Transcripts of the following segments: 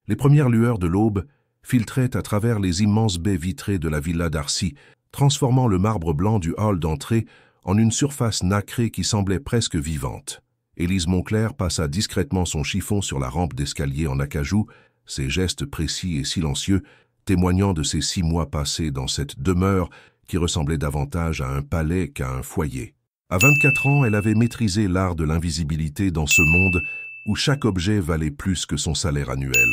Les premières lueurs de l'aube filtraient à travers les immenses baies vitrées de la villa Darcy, transformant le marbre blanc du hall d'entrée en une surface nacrée qui semblait presque vivante. Élise Moncler passa discrètement son chiffon sur la rampe d'escalier en acajou, ses gestes précis et silencieux témoignant de ses 6 mois passés dans cette demeure qui ressemblait davantage à un palais qu'à un foyer. À 24 ans, elle avait maîtrisé l'art de l'invisibilité dans ce monde où chaque objet valait plus que son salaire annuel.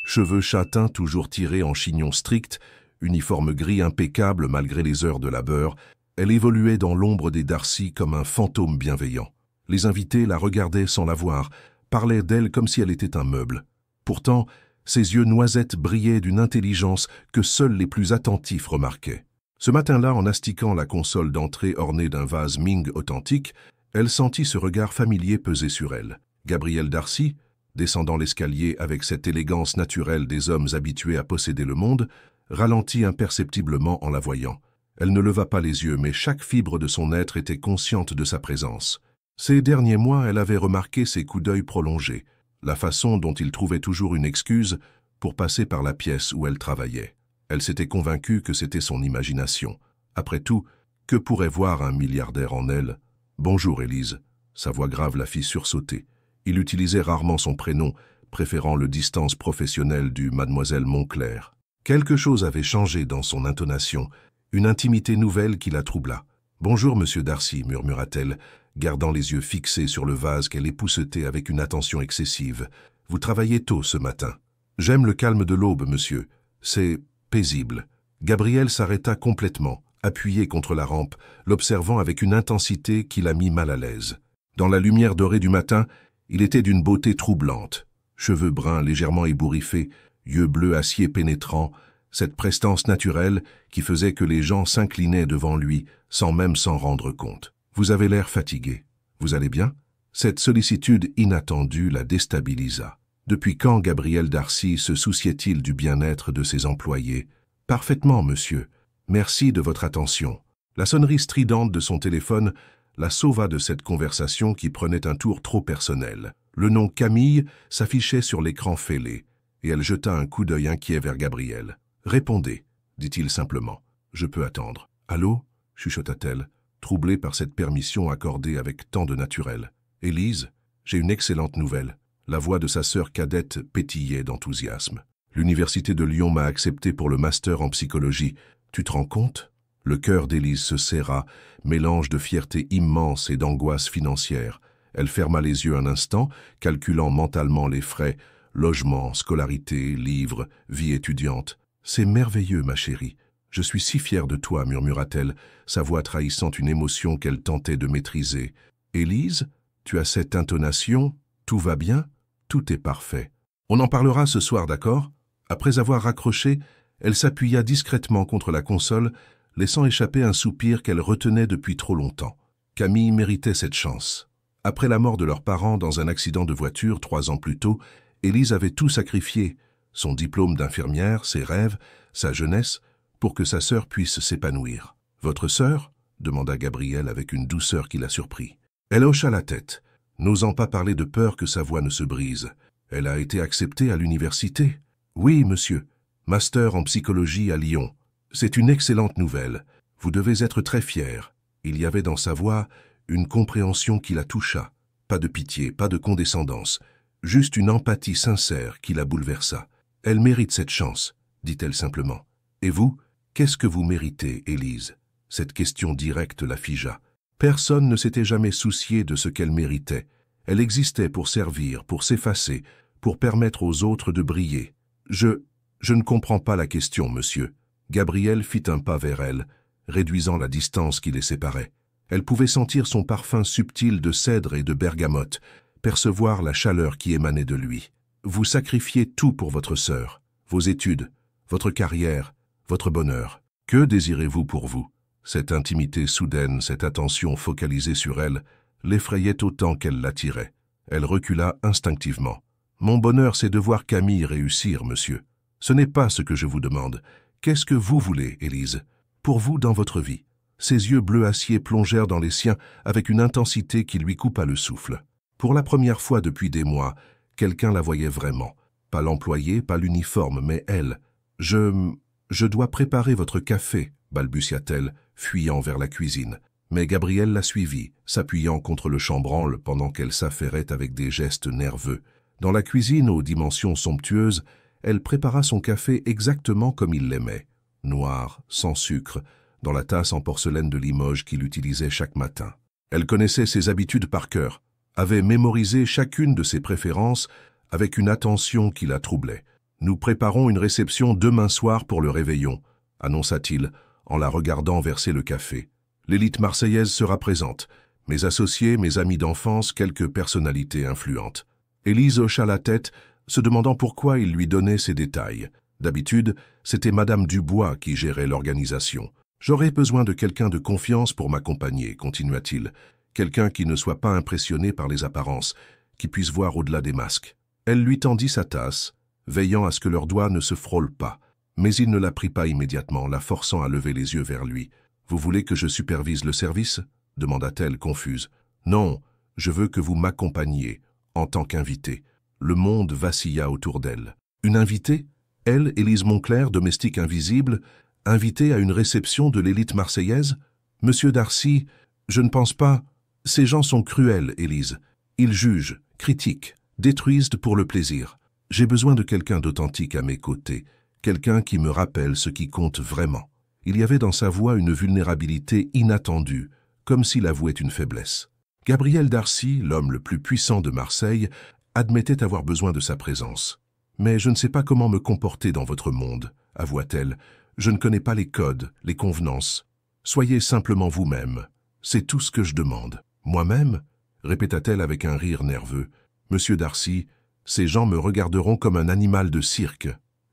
Cheveux châtains toujours tirés en chignon strict, uniforme gris impeccable malgré les heures de labeur, elle évoluait dans l'ombre des Darcy comme un fantôme bienveillant. Les invités la regardaient sans la voir, parlaient d'elle comme si elle était un meuble. Pourtant, ses yeux noisettes brillaient d'une intelligence que seuls les plus attentifs remarquaient. Ce matin-là, en astiquant la console d'entrée ornée d'un vase Ming authentique, elle sentit ce regard familier peser sur elle. Gabrielle Darcy, descendant l'escalier avec cette élégance naturelle des hommes habitués à posséder le monde, ralentit imperceptiblement en la voyant. Elle ne leva pas les yeux, mais chaque fibre de son être était consciente de sa présence. Ces derniers mois, elle avait remarqué ses coups d'œil prolongés, la façon dont il trouvait toujours une excuse pour passer par la pièce où elle travaillait. Elle s'était convaincue que c'était son imagination. Après tout, que pourrait voir un milliardaire en elle? « Bonjour, Élise », sa voix grave la fit sursauter. Il utilisait rarement son prénom, préférant le distance professionnelle du Mademoiselle Moncler. Quelque chose avait changé dans son intonation, une intimité nouvelle qui la troubla. « Bonjour, monsieur Darcy », murmura-t-elle, gardant les yeux fixés sur le vase qu'elle époussetait avec une attention excessive. « Vous travaillez tôt ce matin. »« J'aime le calme de l'aube, monsieur. C'est paisible. » Gabrielle s'arrêta complètement, appuyée contre la rampe, l'observant avec une intensité qui la mit mal à l'aise. Dans la lumière dorée du matin, il était d'une beauté troublante. Cheveux bruns légèrement ébouriffés, yeux bleus acier pénétrants, cette prestance naturelle qui faisait que les gens s'inclinaient devant lui sans même s'en rendre compte. « Vous avez l'air fatigué. Vous allez bien ?» Cette sollicitude inattendue la déstabilisa. Depuis quand Gabrielle Darcy se souciait-il du bien-être de ses employés? « Parfaitement, monsieur. Merci de votre attention. » La sonnerie stridente de son téléphone la sauva de cette conversation qui prenait un tour trop personnel. Le nom Camille s'affichait sur l'écran fêlé, et elle jeta un coup d'œil inquiet vers Gabrielle. « Répondez, » dit-il simplement. « Je peux attendre. »« Allô » chuchota-t-elle, troublée par cette permission accordée avec tant de naturel. « Élise, j'ai une excellente nouvelle. » La voix de sa sœur cadette pétillait d'enthousiasme. « L'Université de Lyon m'a accepté pour le master en psychologie. Tu te rends compte ?» Le cœur d'Élise se serra, mélange de fierté immense et d'angoisse financière. Elle ferma les yeux un instant, calculant mentalement les frais, logement, scolarité, livres, vie étudiante. « C'est merveilleux, ma chérie. Je suis si fière de toi, murmura-t-elle, sa voix trahissant une émotion qu'elle tentait de maîtriser. « Élise, tu as cette intonation? Tout va bien? Tout est parfait. On en parlera ce soir, d'accord ?» Après avoir raccroché, elle s'appuya discrètement contre la console, laissant échapper un soupir qu'elle retenait depuis trop longtemps. Camille méritait cette chance. Après la mort de leurs parents dans un accident de voiture 3 ans plus tôt, Élise avait tout sacrifié, son diplôme d'infirmière, ses rêves, sa jeunesse, pour que sa sœur puisse s'épanouir. « Votre sœur ?» demanda Gabrielle avec une douceur qui la surprit. Elle hocha la tête, n'osant pas parler de peur que sa voix ne se brise. « Elle a été acceptée à l'université ?»« Oui, monsieur. Master en psychologie à Lyon. C'est une excellente nouvelle. Vous devez être très fier. » Il y avait dans sa voix une compréhension qui la toucha. Pas de pitié, pas de condescendance, juste une empathie sincère qui la bouleversa. « Elle mérite cette chance, » dit-elle simplement. « Et vous, qu'est-ce que vous méritez, Élise ?» Cette question directe la figea. Personne ne s'était jamais soucié de ce qu'elle méritait. Elle existait pour servir, pour s'effacer, pour permettre aux autres de briller. « Je ne comprends pas la question, monsieur. » Gabrielle fit un pas vers elle, réduisant la distance qui les séparait. Elle pouvait sentir son parfum subtil de cèdre et de bergamote, percevoir la chaleur qui émanait de lui. « Vous sacrifiez tout pour votre sœur, vos études, votre carrière, votre bonheur. Que désirez-vous pour vous ?» Cette intimité soudaine, cette attention focalisée sur elle, l'effrayait autant qu'elle l'attirait. Elle recula instinctivement. « Mon bonheur, c'est de voir Camille réussir, monsieur. Ce n'est pas ce que je vous demande. Qu'est-ce que vous voulez, Élise? Pour vous, dans votre vie ?» Ses yeux bleu acier plongèrent dans les siens avec une intensité qui lui coupa le souffle. Pour la première fois depuis des mois, quelqu'un la voyait vraiment. Pas l'employé, pas l'uniforme, mais elle. « Je dois préparer votre café », balbutia-t-elle, fuyant vers la cuisine. Mais Gabriel la suivit, s'appuyant contre le chambranle pendant qu'elle s'affairait avec des gestes nerveux. Dans la cuisine aux dimensions somptueuses, elle prépara son café exactement comme il l'aimait, noir, sans sucre, dans la tasse en porcelaine de Limoges qu'il utilisait chaque matin. Elle connaissait ses habitudes par cœur, avait mémorisé chacune de ses préférences avec une attention qui la troublait. « Nous préparons une réception demain soir pour le réveillon », annonça-t-il en la regardant verser le café. « L'élite marseillaise sera présente, mes associés, mes amis d'enfance, quelques personnalités influentes. » Élise hocha la tête, se demandant pourquoi il lui donnait ces détails. D'habitude, c'était Madame Dubois qui gérait l'organisation. « J'aurais besoin de quelqu'un de confiance pour m'accompagner, » continua-t-il. « Quelqu'un qui ne soit pas impressionné par les apparences, qui puisse voir au-delà des masques. » Elle lui tendit sa tasse, veillant à ce que leurs doigts ne se frôlent pas. Mais il ne la prit pas immédiatement, la forçant à lever les yeux vers lui. « Vous voulez que je supervise le service ?» demanda-t-elle confuse. « Non, je veux que vous m'accompagniez, en tant qu'invité. » Le monde vacilla autour d'elle. Une invitée? Elle, Élise Moncler, domestique invisible, invitée à une réception de l'élite marseillaise? Monsieur Darcy, je ne pense pas. Ces gens sont cruels, Élise. Ils jugent, critiquent, détruisent pour le plaisir. J'ai besoin de quelqu'un d'authentique à mes côtés, quelqu'un qui me rappelle ce qui compte vraiment. Il y avait dans sa voix une vulnérabilité inattendue, comme s'il avouait une faiblesse. Gabriel Darcy, l'homme le plus puissant de Marseille, admettait avoir besoin de sa présence. « Mais je ne sais pas comment me comporter dans votre monde, » avoua-t-elle. « Je ne connais pas les codes, les convenances. Soyez simplement vous-même. C'est tout ce que je demande. »« Moi-même » répéta-t-elle avec un rire nerveux. « Monsieur Darcy, ces gens me regarderont comme un animal de cirque.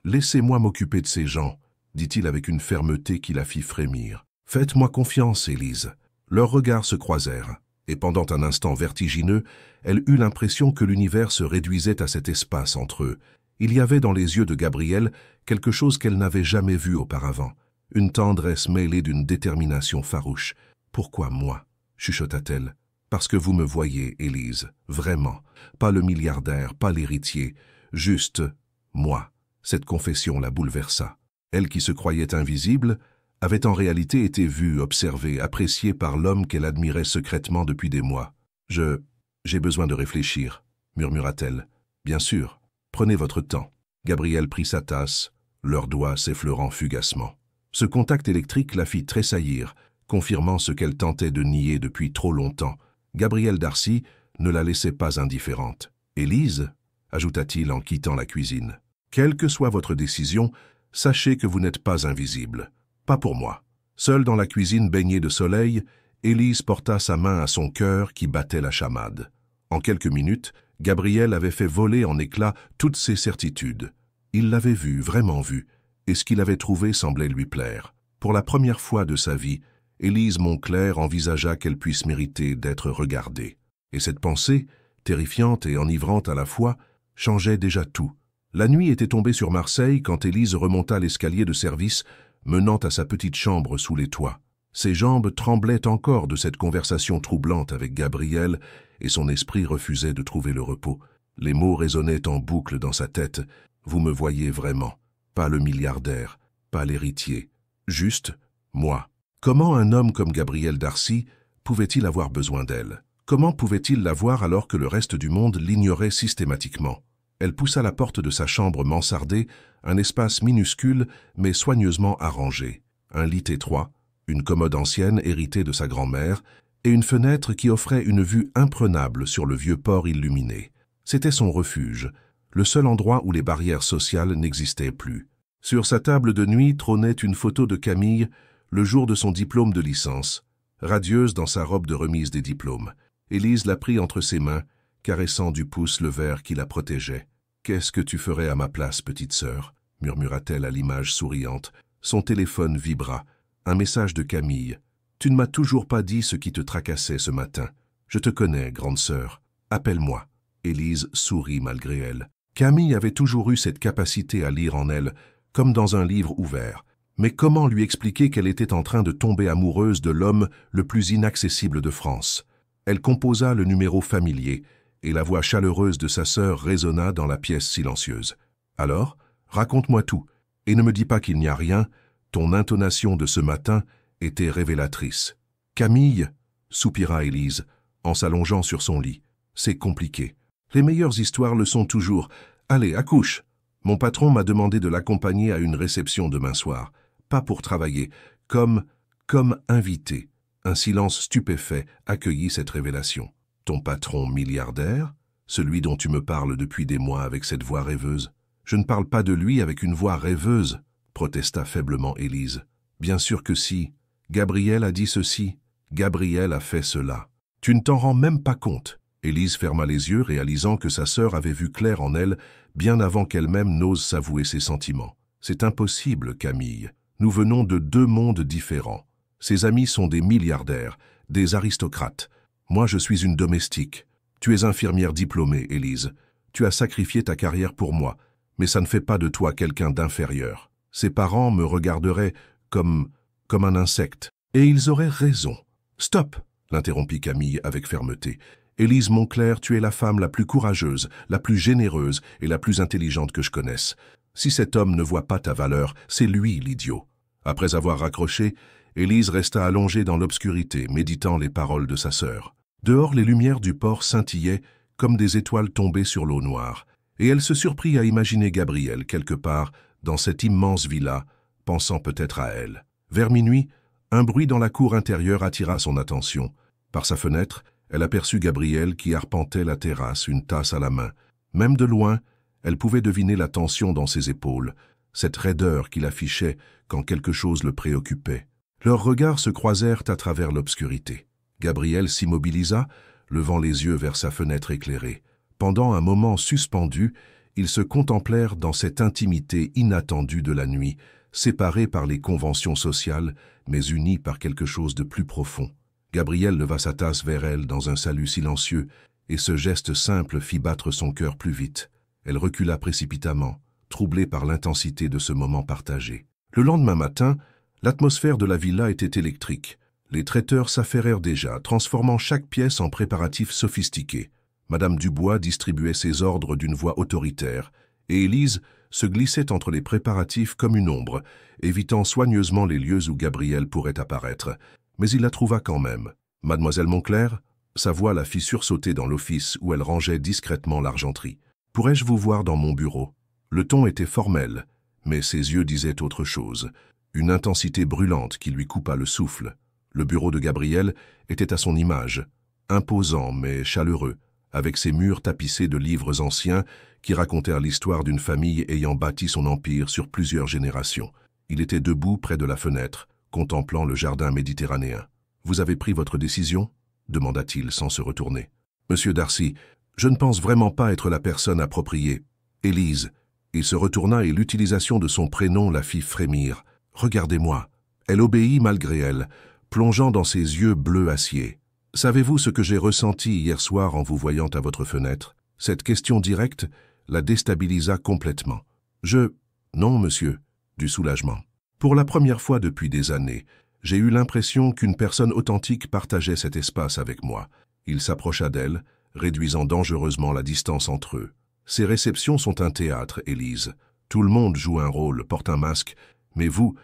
Laissez-moi m'occuper de ces gens, » dit-il avec une fermeté qui la fit frémir. « Faites-moi confiance, Élise. » Leurs regards se croisèrent. Et pendant un instant vertigineux, elle eut l'impression que l'univers se réduisait à cet espace entre eux. Il y avait dans les yeux de Gabriel quelque chose qu'elle n'avait jamais vu auparavant, une tendresse mêlée d'une détermination farouche. « Pourquoi moi ?» chuchota-t-elle. « Parce que vous me voyez, Élise, vraiment, pas le milliardaire, pas l'héritier, juste moi. » Cette confession la bouleversa. Elle qui se croyait invisible, avait en réalité été vue, observée, appréciée par l'homme qu'elle admirait secrètement depuis des mois. « J'ai besoin de réfléchir, » murmura-t-elle. « Bien sûr, prenez votre temps. » Gabriel prit sa tasse, leurs doigts s'effleurant fugacement. Ce contact électrique la fit tressaillir, confirmant ce qu'elle tentait de nier depuis trop longtemps. Gabriel Darcy ne la laissait pas indifférente. « Élise » ajouta-t-il en quittant la cuisine. « Quelle que soit votre décision, sachez que vous n'êtes pas invisible. Pas pour moi. » Seule dans la cuisine baignée de soleil, Élise porta sa main à son cœur qui battait la chamade. En quelques minutes, Gabriel avait fait voler en éclats toutes ses certitudes. Il l'avait vue, vraiment vue, et ce qu'il avait trouvé semblait lui plaire. Pour la première fois de sa vie, Élise Moncler envisagea qu'elle puisse mériter d'être regardée. Et cette pensée, terrifiante et enivrante à la fois, changeait déjà tout. La nuit était tombée sur Marseille quand Élise remonta l'escalier de service menant à sa petite chambre sous les toits. Ses jambes tremblaient encore de cette conversation troublante avec Gabriel et son esprit refusait de trouver le repos. Les mots résonnaient en boucle dans sa tête. « Vous me voyez vraiment, pas le milliardaire, pas l'héritier, juste moi. » Comment un homme comme Gabriel Darcy pouvait-il avoir besoin d'elle? Comment pouvait-il l'avoir alors que le reste du monde l'ignorait systématiquement? Elle poussa la porte de sa chambre mansardée, un espace minuscule mais soigneusement arrangé. Un lit étroit, une commode ancienne héritée de sa grand-mère et une fenêtre qui offrait une vue imprenable sur le vieux port illuminé. C'était son refuge, le seul endroit où les barrières sociales n'existaient plus. Sur sa table de nuit trônait une photo de Camille, le jour de son diplôme de licence, radieuse dans sa robe de remise des diplômes. Élise la prit entre ses mains, caressant du pouce le verre qui la protégeait. « Qu'est-ce que tu ferais à ma place, petite sœur ?» murmura-t-elle à l'image souriante. Son téléphone vibra. Un message de Camille. « Tu ne m'as toujours pas dit ce qui te tracassait ce matin. Je te connais, grande sœur. Appelle-moi. » Élise sourit malgré elle. Camille avait toujours eu cette capacité à lire en elle, comme dans un livre ouvert. Mais comment lui expliquer qu'elle était en train de tomber amoureuse de l'homme le plus inaccessible de France? Elle composa le numéro familier, et la voix chaleureuse de sa sœur résonna dans la pièce silencieuse. Alors, raconte-moi tout, et ne me dis pas qu'il n'y a rien, ton intonation de ce matin était révélatrice. Camille, soupira Élise, en s'allongeant sur son lit. C'est compliqué. Les meilleures histoires le sont toujours. Allez, accouche. Mon patron m'a demandé de l'accompagner à une réception demain soir. Pas pour travailler, comme invité. Un silence stupéfait accueillit cette révélation. Ton patron milliardaire? Celui dont tu me parles depuis des mois avec cette voix rêveuse? Je ne parle pas de lui avec une voix rêveuse, protesta faiblement Élise. Bien sûr que si. Gabriel a dit ceci. Gabriel a fait cela. Tu ne t'en rends même pas compte. Élise ferma les yeux, réalisant que sa sœur avait vu clair en elle, bien avant qu'elle-même n'ose s'avouer ses sentiments. C'est impossible, Camille. Nous venons de deux mondes différents. Ses amis sont des milliardaires, des aristocrates. Moi, je suis une domestique. Tu es infirmière diplômée, Élise. Tu as sacrifié ta carrière pour moi, mais ça ne fait pas de toi quelqu'un d'inférieur. Ses parents me regarderaient comme un insecte. Et ils auraient raison. Stop, l'interrompit Camille avec fermeté. Élise Moncler, tu es la femme la plus courageuse, la plus généreuse et la plus intelligente que je connaisse. Si cet homme ne voit pas ta valeur, c'est lui l'idiot. Après avoir raccroché, Élise resta allongée dans l'obscurité, méditant les paroles de sa sœur. Dehors, les lumières du port scintillaient comme des étoiles tombées sur l'eau noire, et elle se surprit à imaginer Gabriel quelque part dans cette immense villa, pensant peut-être à elle. Vers minuit, un bruit dans la cour intérieure attira son attention. Par sa fenêtre, elle aperçut Gabriel qui arpentait la terrasse, une tasse à la main. Même de loin, elle pouvait deviner la tension dans ses épaules, cette raideur qu'il affichait quand quelque chose le préoccupait. Leurs regards se croisèrent à travers l'obscurité. Gabriel s'immobilisa, levant les yeux vers sa fenêtre éclairée. Pendant un moment suspendu, ils se contemplèrent dans cette intimité inattendue de la nuit, séparés par les conventions sociales, mais unis par quelque chose de plus profond. Gabriel leva sa tasse vers elle dans un salut silencieux, et ce geste simple fit battre son cœur plus vite. Elle recula précipitamment, troublée par l'intensité de ce moment partagé. Le lendemain matin, l'atmosphère de la villa était électrique. Les traiteurs s'affairèrent déjà, transformant chaque pièce en préparatifs sophistiqués. Madame Dubois distribuait ses ordres d'une voix autoritaire, et Élise se glissait entre les préparatifs comme une ombre, évitant soigneusement les lieux où Gabriel pourrait apparaître. Mais il la trouva quand même. « Mademoiselle Moncler ?» Sa voix la fit sursauter dans l'office où elle rangeait discrètement l'argenterie. « Pourrais-je vous voir dans mon bureau ?» Le ton était formel, mais ses yeux disaient autre chose, une intensité brûlante qui lui coupa le souffle. Le bureau de Gabriel était à son image, imposant mais chaleureux, avec ses murs tapissés de livres anciens qui racontèrent l'histoire d'une famille ayant bâti son empire sur plusieurs générations. Il était debout près de la fenêtre, contemplant le jardin méditerranéen. « Vous avez pris votre décision ?» demanda-t-il sans se retourner. « Monsieur Darcy, je ne pense vraiment pas être la personne appropriée. Élise. » Il se retourna et l'utilisation de son prénom la fit frémir. « Regardez-moi. » Elle obéit malgré elle, plongeant dans ses yeux bleu acier. « Savez-vous ce que j'ai ressenti hier soir en vous voyant à votre fenêtre ?» Cette question directe la déstabilisa complètement. « Non, monsieur. » Du soulagement. Pour la première fois depuis des années, j'ai eu l'impression qu'une personne authentique partageait cet espace avec moi. Il s'approcha d'elle, réduisant dangereusement la distance entre eux. Ces réceptions sont un théâtre, Élise. Tout le monde joue un rôle, porte un masque, mais vous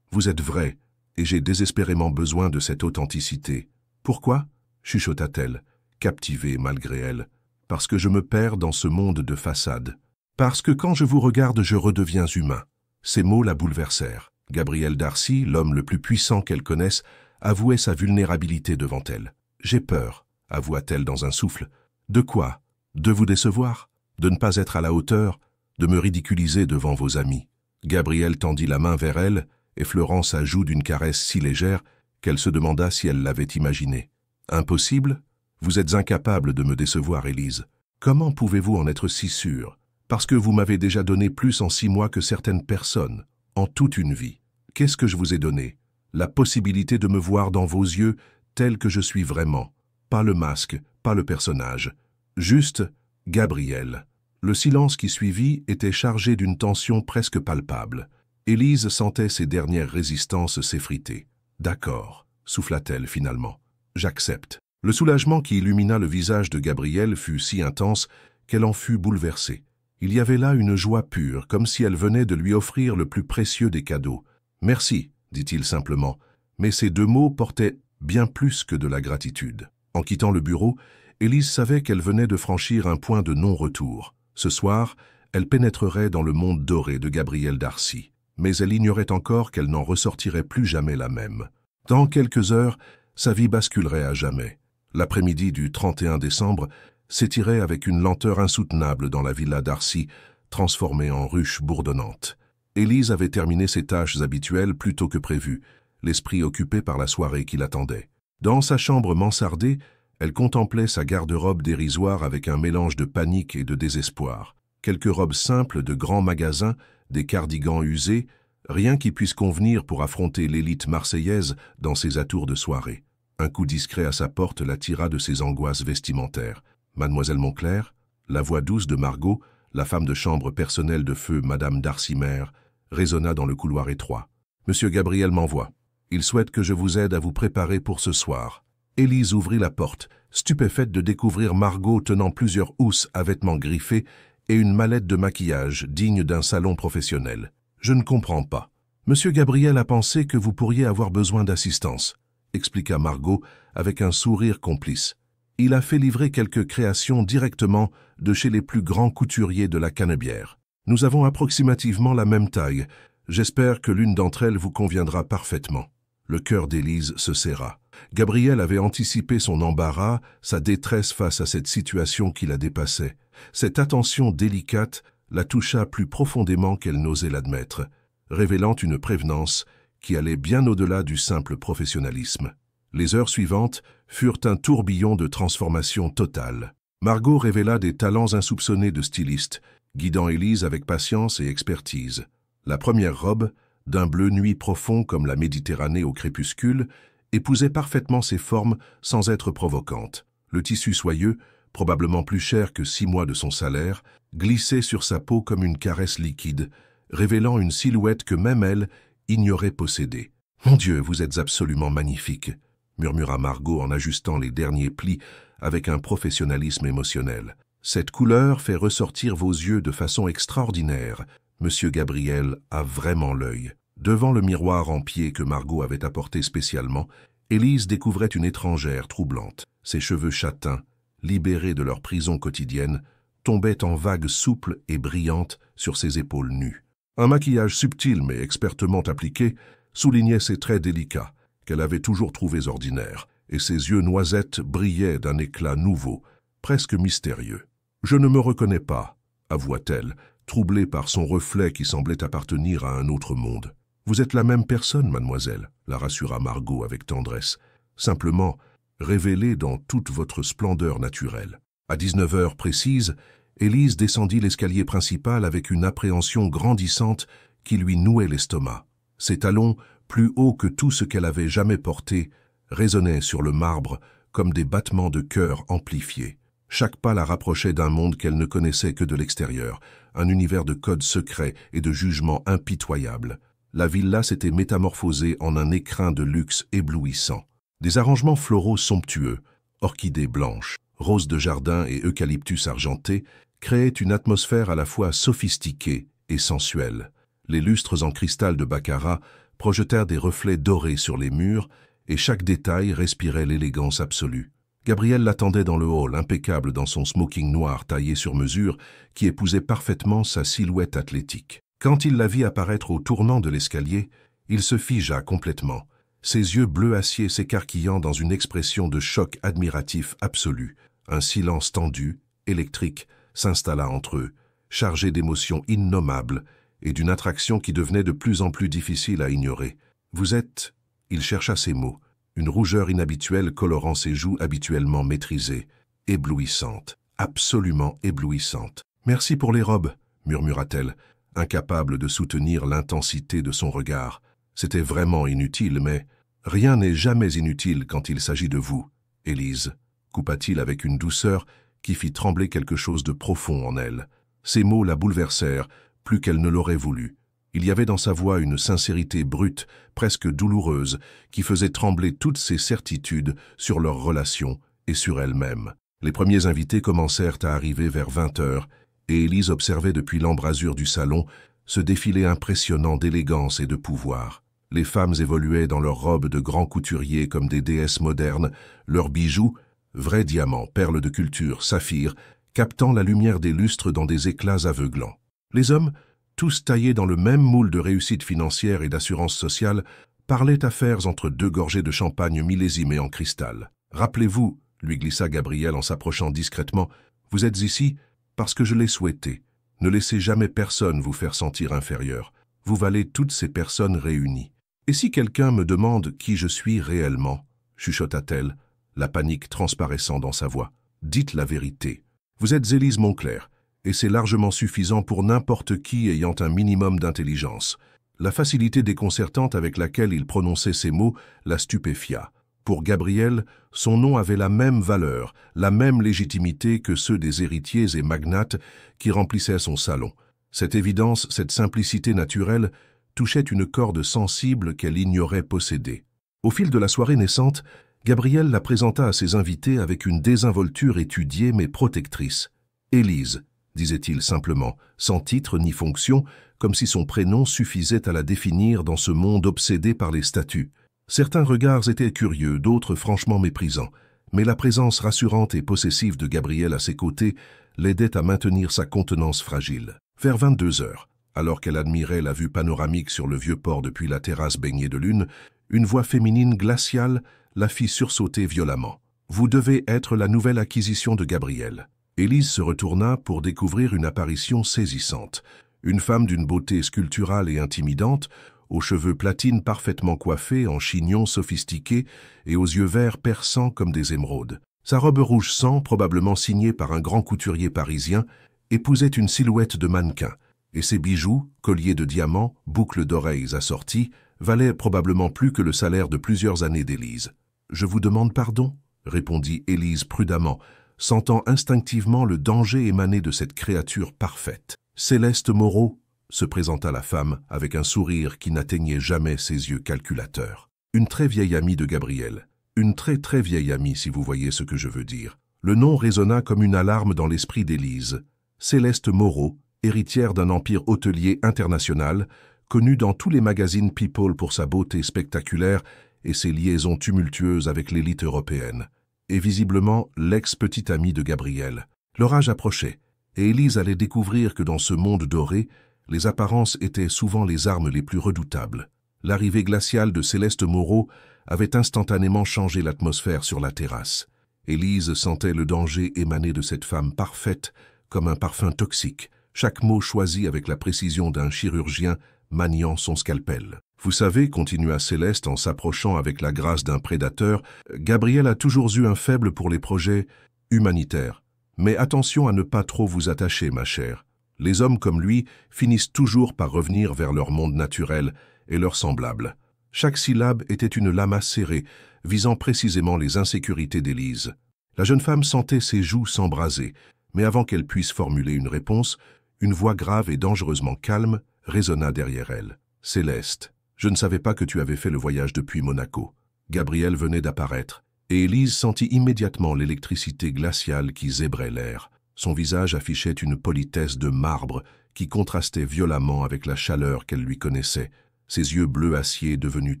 êtes vrai, et j'ai désespérément besoin de cette authenticité. Pourquoi ? Chuchota-t-elle, captivée malgré elle. Parce que je me perds dans ce monde de façade. Parce que quand je vous regarde, je redeviens humain. Ces mots la bouleversèrent. Gabriel Darcy, l'homme le plus puissant qu'elle connaisse, avouait sa vulnérabilité devant elle. « J'ai peur », avoua-t-elle dans un souffle. « De quoi ? De vous décevoir ? De ne pas être à la hauteur ? De me ridiculiser devant vos amis ?» Gabriel tendit la main vers elle, effleurant sa joue d'une caresse si légère qu'elle se demanda si elle l'avait imaginée. « Impossible ? Vous êtes incapable de me décevoir, Élise. Comment pouvez-vous en être si sûre ? Parce que vous m'avez déjà donné plus en 6 mois que certaines personnes, en toute une vie. Qu'est-ce que je vous ai donné ? La possibilité de me voir dans vos yeux tel que je suis vraiment. Pas le masque, pas le personnage. Juste Gabriel. » Le silence qui suivit était chargé d'une tension presque palpable. Élise sentait ses dernières résistances s'effriter. « D'accord », souffla-t-elle finalement. « J'accepte. » Le soulagement qui illumina le visage de Gabriel fut si intense qu'elle en fut bouleversée. Il y avait là une joie pure, comme si elle venait de lui offrir le plus précieux des cadeaux. « Merci », dit-il simplement, mais ces deux mots portaient bien plus que de la gratitude. En quittant le bureau, Élise savait qu'elle venait de franchir un point de non-retour. Ce soir, elle pénétrerait dans le monde doré de Gabriel Darcy. Mais elle ignorait encore qu'elle n'en ressortirait plus jamais la même. Dans quelques heures, sa vie basculerait à jamais. L'après-midi du 31 décembre s'étirait avec une lenteur insoutenable dans la villa Darcy, transformée en ruche bourdonnante. Élise avait terminé ses tâches habituelles plus tôt que prévu, l'esprit occupé par la soirée qui l'attendait. Dans sa chambre mansardée, elle contemplait sa garde-robe dérisoire avec un mélange de panique et de désespoir. Quelques robes simples de grands magasins, des cardigans usés, rien qui puisse convenir pour affronter l'élite marseillaise dans ses atours de soirée. Un coup discret à sa porte l'attira de ses angoisses vestimentaires. Mademoiselle Moncler, la voix douce de Margot, la femme de chambre personnelle de feu Madame Darcy-Mère, résonna dans le couloir étroit. « Monsieur Gabriel m'envoie. Il souhaite que je vous aide à vous préparer pour ce soir. » Élise ouvrit la porte, stupéfaite de découvrir Margot tenant plusieurs housses à vêtements griffés et une mallette de maquillage digne d'un salon professionnel. « Je ne comprends pas. Monsieur Gabriel a pensé que vous pourriez avoir besoin d'assistance, » expliqua Margot avec un sourire complice. « Il a fait livrer quelques créations directement de chez les plus grands couturiers de la Canebière. Nous avons approximativement la même taille. J'espère que l'une d'entre elles vous conviendra parfaitement. » Le cœur d'Élise se serra. Gabriel avait anticipé son embarras, sa détresse face à cette situation qui la dépassait. Cette attention délicate la toucha plus profondément qu'elle n'osait l'admettre, révélant une prévenance qui allait bien au-delà du simple professionnalisme. Les heures suivantes furent un tourbillon de transformation totale. Margot révéla des talents insoupçonnés de styliste, guidant Élise avec patience et expertise. La première robe, d'un bleu nuit profond comme la Méditerranée au crépuscule, épousait parfaitement ses formes sans être provocante. Le tissu soyeux, probablement plus cher que 6 mois de son salaire, glissait sur sa peau comme une caresse liquide, révélant une silhouette que même elle ignorait posséder. « Mon Dieu, vous êtes absolument magnifique !» murmura Margot en ajustant les derniers plis avec un professionnalisme émotionnel. « Cette couleur fait ressortir vos yeux de façon extraordinaire. Monsieur Gabriel a vraiment l'œil. » Devant le miroir en pied que Margot avait apporté spécialement, Élise découvrait une étrangère troublante. Ses cheveux châtains, libérés de leur prison quotidienne, tombaient en vagues souples et brillantes sur ses épaules nues. Un maquillage subtil mais expertement appliqué soulignait ses traits délicats, qu'elle avait toujours trouvés ordinaires, et ses yeux noisettes brillaient d'un éclat nouveau, presque mystérieux. « Je ne me reconnais pas », avoua-t-elle, troublée par son reflet qui semblait appartenir à un autre monde. « Vous êtes la même personne, mademoiselle », la rassura Margot avec tendresse. « Simplement, révélée dans toute votre splendeur naturelle. » À 19 heures précises, Élise descendit l'escalier principal avec une appréhension grandissante qui lui nouait l'estomac. Ses talons, plus hauts que tout ce qu'elle avait jamais porté, résonnaient sur le marbre comme des battements de cœur amplifiés. Chaque pas la rapprochait d'un monde qu'elle ne connaissait que de l'extérieur, un univers de codes secrets et de jugements impitoyables. La villa s'était métamorphosée en un écrin de luxe éblouissant. Des arrangements floraux somptueux, orchidées blanches, roses de jardin et eucalyptus argentés, créaient une atmosphère à la fois sophistiquée et sensuelle. Les lustres en cristal de baccarat projetèrent des reflets dorés sur les murs, et chaque détail respirait l'élégance absolue. Gabriel l'attendait dans le hall, impeccable dans son smoking noir taillé sur mesure, qui épousait parfaitement sa silhouette athlétique. Quand il la vit apparaître au tournant de l'escalier, il se figea complètement, ses yeux bleu acier s'écarquillant dans une expression de choc admiratif absolu. Un silence tendu, électrique, s'installa entre eux, chargé d'émotions innommables et d'une attraction qui devenait de plus en plus difficile à ignorer. « Vous êtes... » Il chercha ses mots, une rougeur inhabituelle colorant ses joues habituellement maîtrisées. « Éblouissante, absolument éblouissante. »« Merci pour les robes, » murmura-t-elle, incapable de soutenir l'intensité de son regard. C'était vraiment inutile, mais rien n'est jamais inutile quand il s'agit de vous, Élise, coupa-t-il avec une douceur qui fit trembler quelque chose de profond en elle. Ces mots la bouleversèrent, plus qu'elle ne l'aurait voulu. Il y avait dans sa voix une sincérité brute, presque douloureuse, qui faisait trembler toutes ses certitudes sur leur relation et sur elle-même. Les premiers invités commencèrent à arriver vers 20 heures, et Élise observait depuis l'embrasure du salon ce défilé impressionnant d'élégance et de pouvoir. Les femmes évoluaient dans leurs robes de grands couturiers comme des déesses modernes, leurs bijoux, vrais diamants, perles de culture, saphirs, captant la lumière des lustres dans des éclats aveuglants. Les hommes, tous taillés dans le même moule de réussite financière et d'assurance sociale, parlaient affaires entre deux gorgées de champagne millésimées en cristal. « Rappelez-vous, » lui glissa Gabriel en s'approchant discrètement, « vous êtes ici parce que je l'ai souhaité. Ne laissez jamais personne vous faire sentir inférieur. Vous valez toutes ces personnes réunies. Et si quelqu'un me demande qui je suis réellement, chuchota-t-elle, la panique transparaissant dans sa voix, dites la vérité. Vous êtes Élise Moncler, et c'est largement suffisant pour n'importe qui ayant un minimum d'intelligence. » La facilité déconcertante avec laquelle il prononçait ces mots la stupéfia. Pour Gabriel, son nom avait la même valeur, la même légitimité que ceux des héritiers et magnates qui remplissaient son salon. Cette évidence, cette simplicité naturelle, touchait une corde sensible qu'elle ignorait posséder. Au fil de la soirée naissante, Gabriel la présenta à ses invités avec une désinvolture étudiée mais protectrice. « Élise », disait-il simplement, sans titre ni fonction, comme si son prénom suffisait à la définir dans ce monde obsédé par les statuts. Certains regards étaient curieux, d'autres franchement méprisants, mais la présence rassurante et possessive de Gabriel à ses côtés l'aidait à maintenir sa contenance fragile. Vers 22 heures, alors qu'elle admirait la vue panoramique sur le vieux port depuis la terrasse baignée de lune, une voix féminine glaciale la fit sursauter violemment. « Vous devez être la nouvelle acquisition de Gabriel. » Élise se retourna pour découvrir une apparition saisissante. Une femme d'une beauté sculpturale et intimidante, aux cheveux platines parfaitement coiffés en chignon sophistiqué et aux yeux verts perçants comme des émeraudes. Sa robe rouge sang, probablement signée par un grand couturier parisien, épousait une silhouette de mannequin, et ses bijoux, colliers de diamants, boucles d'oreilles assorties, valaient probablement plus que le salaire de plusieurs années d'Élise. « Je vous demande pardon » répondit Élise prudemment, sentant instinctivement le danger émané de cette créature parfaite. « Céleste Moreau » se présenta la femme avec un sourire qui n'atteignait jamais ses yeux calculateurs. Une très vieille amie de Gabriel. Une très vieille amie, si vous voyez ce que je veux dire. Le nom résonna comme une alarme dans l'esprit d'Élise. Céleste Moreau, héritière d'un empire hôtelier international, connue dans tous les magazines People pour sa beauté spectaculaire et ses liaisons tumultueuses avec l'élite européenne. Et visiblement l'ex-petite amie de Gabriel. L'orage approchait, et Élise allait découvrir que dans ce monde doré, les apparences étaient souvent les armes les plus redoutables. L'arrivée glaciale de Céleste Moreau avait instantanément changé l'atmosphère sur la terrasse. Élise sentait le danger émaner de cette femme parfaite comme un parfum toxique, chaque mot choisi avec la précision d'un chirurgien maniant son scalpel. « Vous savez, continua Céleste en s'approchant avec la grâce d'un prédateur, Gabriel a toujours eu un faible pour les projets humanitaires. Mais attention à ne pas trop vous attacher, ma chère. Les hommes comme lui finissent toujours par revenir vers leur monde naturel et leurs semblables. » Chaque syllabe était une lame acérée, visant précisément les insécurités d'Élise. La jeune femme sentait ses joues s'embraser, mais avant qu'elle puisse formuler une réponse, une voix grave et dangereusement calme résonna derrière elle. « Céleste, je ne savais pas que tu avais fait le voyage depuis Monaco. » Gabriel venait d'apparaître, et Élise sentit immédiatement l'électricité glaciale qui zébrait l'air. Son visage affichait une politesse de marbre qui contrastait violemment avec la chaleur qu'elle lui connaissait, ses yeux bleu acier devenus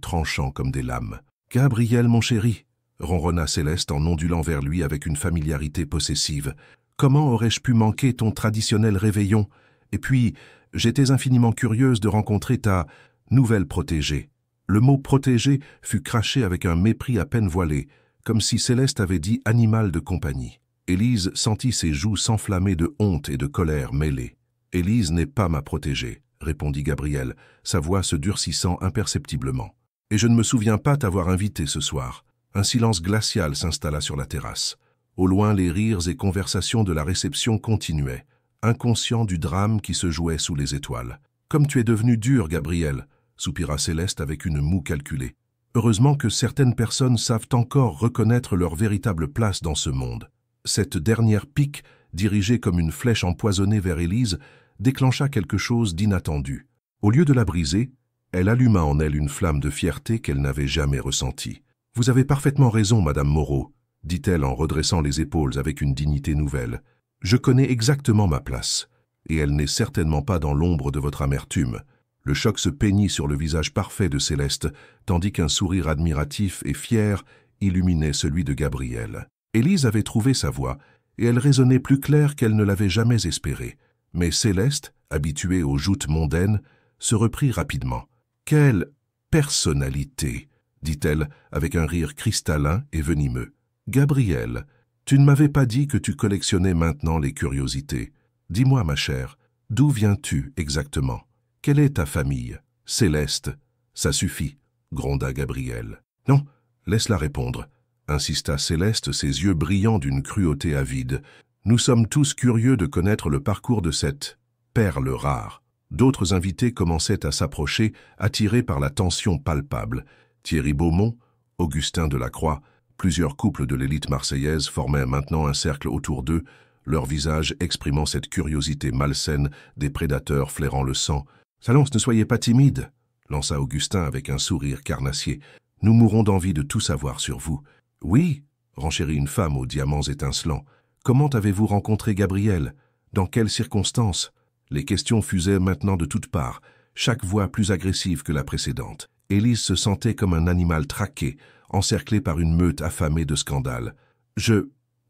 tranchants comme des lames. « Gabriel, mon chéri !» ronronna Céleste en ondulant vers lui avec une familiarité possessive. « Comment aurais-je pu manquer ton traditionnel réveillon? Et puis, j'étais infiniment curieuse de rencontrer ta nouvelle protégée. » Le mot « protégée » fut craché avec un mépris à peine voilé, comme si Céleste avait dit « animal de compagnie ». Élise sentit ses joues s'enflammer de honte et de colère mêlées. « Élise n'est pas ma protégée, » répondit Gabriel, sa voix se durcissant imperceptiblement. « Et je ne me souviens pas t'avoir invité ce soir. » Un silence glacial s'installa sur la terrasse. Au loin, les rires et conversations de la réception continuaient, inconscients du drame qui se jouait sous les étoiles. « Comme tu es devenu dur, Gabriel !» soupira Céleste avec une moue calculée. « Heureusement que certaines personnes savent encore reconnaître leur véritable place dans ce monde. » Cette dernière pique, dirigée comme une flèche empoisonnée vers Élise, déclencha quelque chose d'inattendu. Au lieu de la briser, elle alluma en elle une flamme de fierté qu'elle n'avait jamais ressentie. « Vous avez parfaitement raison, Madame Moreau, » dit-elle en redressant les épaules avec une dignité nouvelle. « Je connais exactement ma place. et elle n'est certainement pas dans l'ombre de votre amertume. Le choc se peignit sur le visage parfait de Céleste, tandis qu'un sourire admiratif et fier illuminait celui de Gabriel. Élise avait trouvé sa voie, et elle résonnait plus claire qu'elle ne l'avait jamais espéré. Mais Céleste, habituée aux joutes mondaines, se reprit rapidement. « Quelle personnalité !» dit-elle avec un rire cristallin et venimeux. « Gabriel, tu ne m'avais pas dit que tu collectionnais maintenant les curiosités. Dis-moi, ma chère, d'où viens-tu exactement? Quelle est ta famille? »« Céleste. »« Ça suffit, » gronda Gabriel. « Non, laisse-la répondre, » insista Céleste, ses yeux brillants d'une cruauté avide. « Nous sommes tous curieux de connaître le parcours de cette perle rare. » D'autres invités commençaient à s'approcher, attirés par la tension palpable. Thierry Beaumont, Augustin Delacroix, plusieurs couples de l'élite marseillaise formaient maintenant un cercle autour d'eux, leurs visages exprimant cette curiosité malsaine des prédateurs flairant le sang. « Allons, ne soyez pas timide, » lança Augustin avec un sourire carnassier. « Nous mourrons d'envie de tout savoir sur vous. »« Oui, » renchérit une femme aux diamants étincelants. « Comment avez-vous rencontré Gabriel? Dans quelles circonstances ?» Les questions fusaient maintenant de toutes parts, chaque voix plus agressive que la précédente. Élise se sentait comme un animal traqué, encerclé par une meute affamée de scandales. «